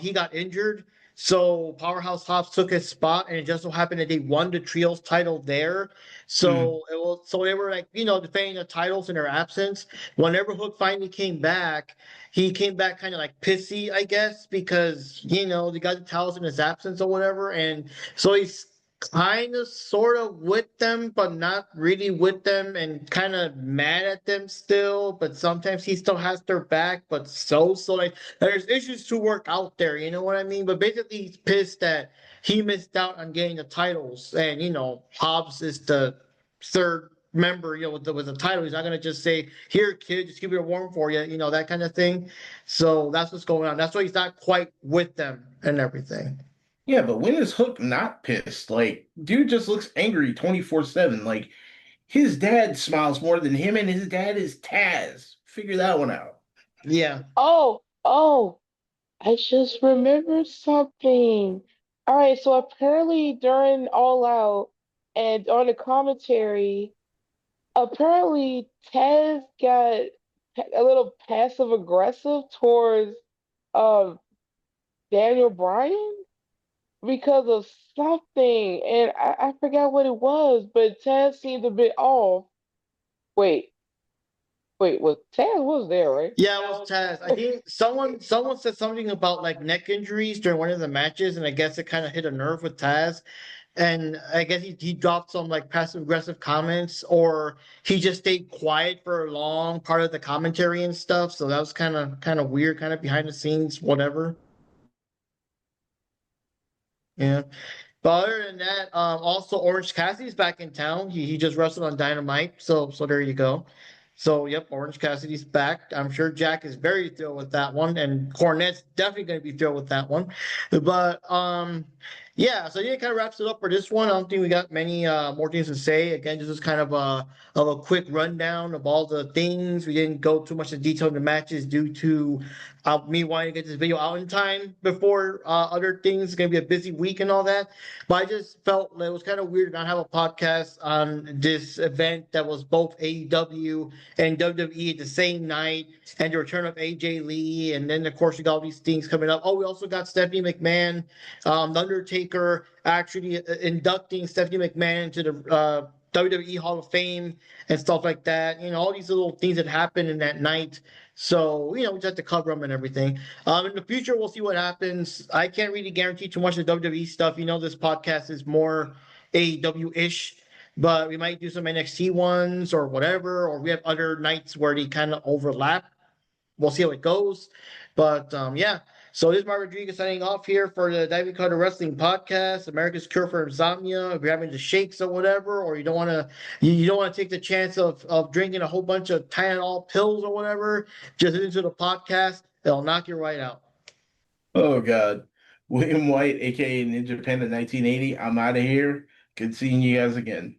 he got injured. So Powerhouse Hobbs took his spot, and it just so happened that they won the trios title there. So so they were like, defending the titles in their absence. Whenever Hook finally came back, he came back kind of like pissy, I guess, because they got the titles in his absence or whatever, and so he's kind of sort of with them, but not really with them, and kind of mad at them still. But sometimes he still has their back, but so like there's issues to work out there. You know what I mean? But basically, he's pissed that he missed out on getting the titles, and Hobbs is the third member. With the title, he's not gonna just say, "Here, kid, just keep it warm for you," that kind of thing. So that's what's going on. That's why he's not quite with them and everything. Yeah, but when is Hook not pissed? Like, dude just looks angry 24/7. Like, his dad smiles more than him, and his dad is Taz. Figure that one out. Yeah. Oh, I just remembered something. All right, so apparently during All Out and on the commentary, apparently Taz got a little passive aggressive towards um Daniel Bryan because of something, and I forgot what it was, but Taz seemed a bit off. Wait, was Taz was there, right? Yeah, it was Taz. I think someone said something about like neck injuries during one of the matches, and I guess it kind of hit a nerve with Taz. and I guess he dropped some like passive aggressive comments, or he just stayed quiet for a long part of the commentary and stuff. So that was kind of weird, kind of behind the scenes, whatever. Yeah. But other than that, also Orange Cassidy's back in town. He just wrestled on Dynamite, so there you go. So yep, Orange Cassidy's back. I'm sure Jack is very thrilled with that one, and Cornette's definitely going to be thrilled with that one. But yeah. So yeah, kind of wraps it up for this one. I don't think we got many more things to say. Again, this is kind of a quick rundown of all the things. We didn't go too much in detail in the matches due to me wanting to get this video out in time before other things. It's going to be a busy week and all that. But I just felt it was kind of weird to not have a podcast on this event that was both AEW and WWE at the same night, and the return of AJ Lee, and then of course we got all these things coming up. Oh, we also got Stephanie McMahon, The Undertaker actually inducting Stephanie McMahon into the WWE Hall of Fame and stuff like that. All these little things that happened in that night. So, we just have to cover them and everything. In the future, we'll see what happens. I can't really guarantee too much of the WWE stuff. This podcast is more AEW-ish, but we might do some NXT ones or whatever, or we have other nights where they kind of overlap. We'll see how it goes. But yeah. So this is Mark Rodriguez signing off here for the Diving Cutter Wrestling Podcast, America's Cure for Insomnia. If you're having the shakes or whatever, or you don't want to take the chance of drinking a whole bunch of Tylenol pills or whatever, just listen to the podcast. It'll knock you right out. Oh God. William White, aka Ninja Panda 1980. I'm out of here. Good seeing you guys again.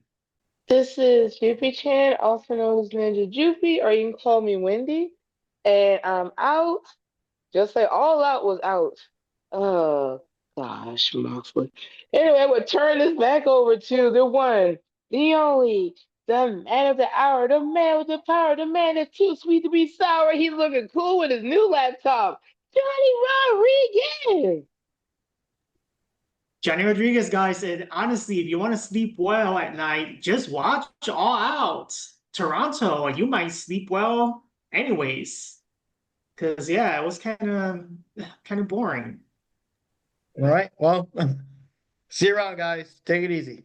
This is Jupy Chan, also known as Ninja Jupy, or you can call me Wendy. And I'm out. Just like All Out was out. Oh, gosh, Moxley. Anyway, I would turn this back over to the one, the only, the man of the hour, the man with the power, the man that's too sweet to be sour. He's looking cool with his new laptop, Johnny Rodriguez. Johnny Rodriguez guy said, honestly, if you want to sleep well at night, just watch All Out Toronto, and you might sleep well anyways. Because yeah, it was kind of boring. All right. Well, see you around, guys. Take it easy.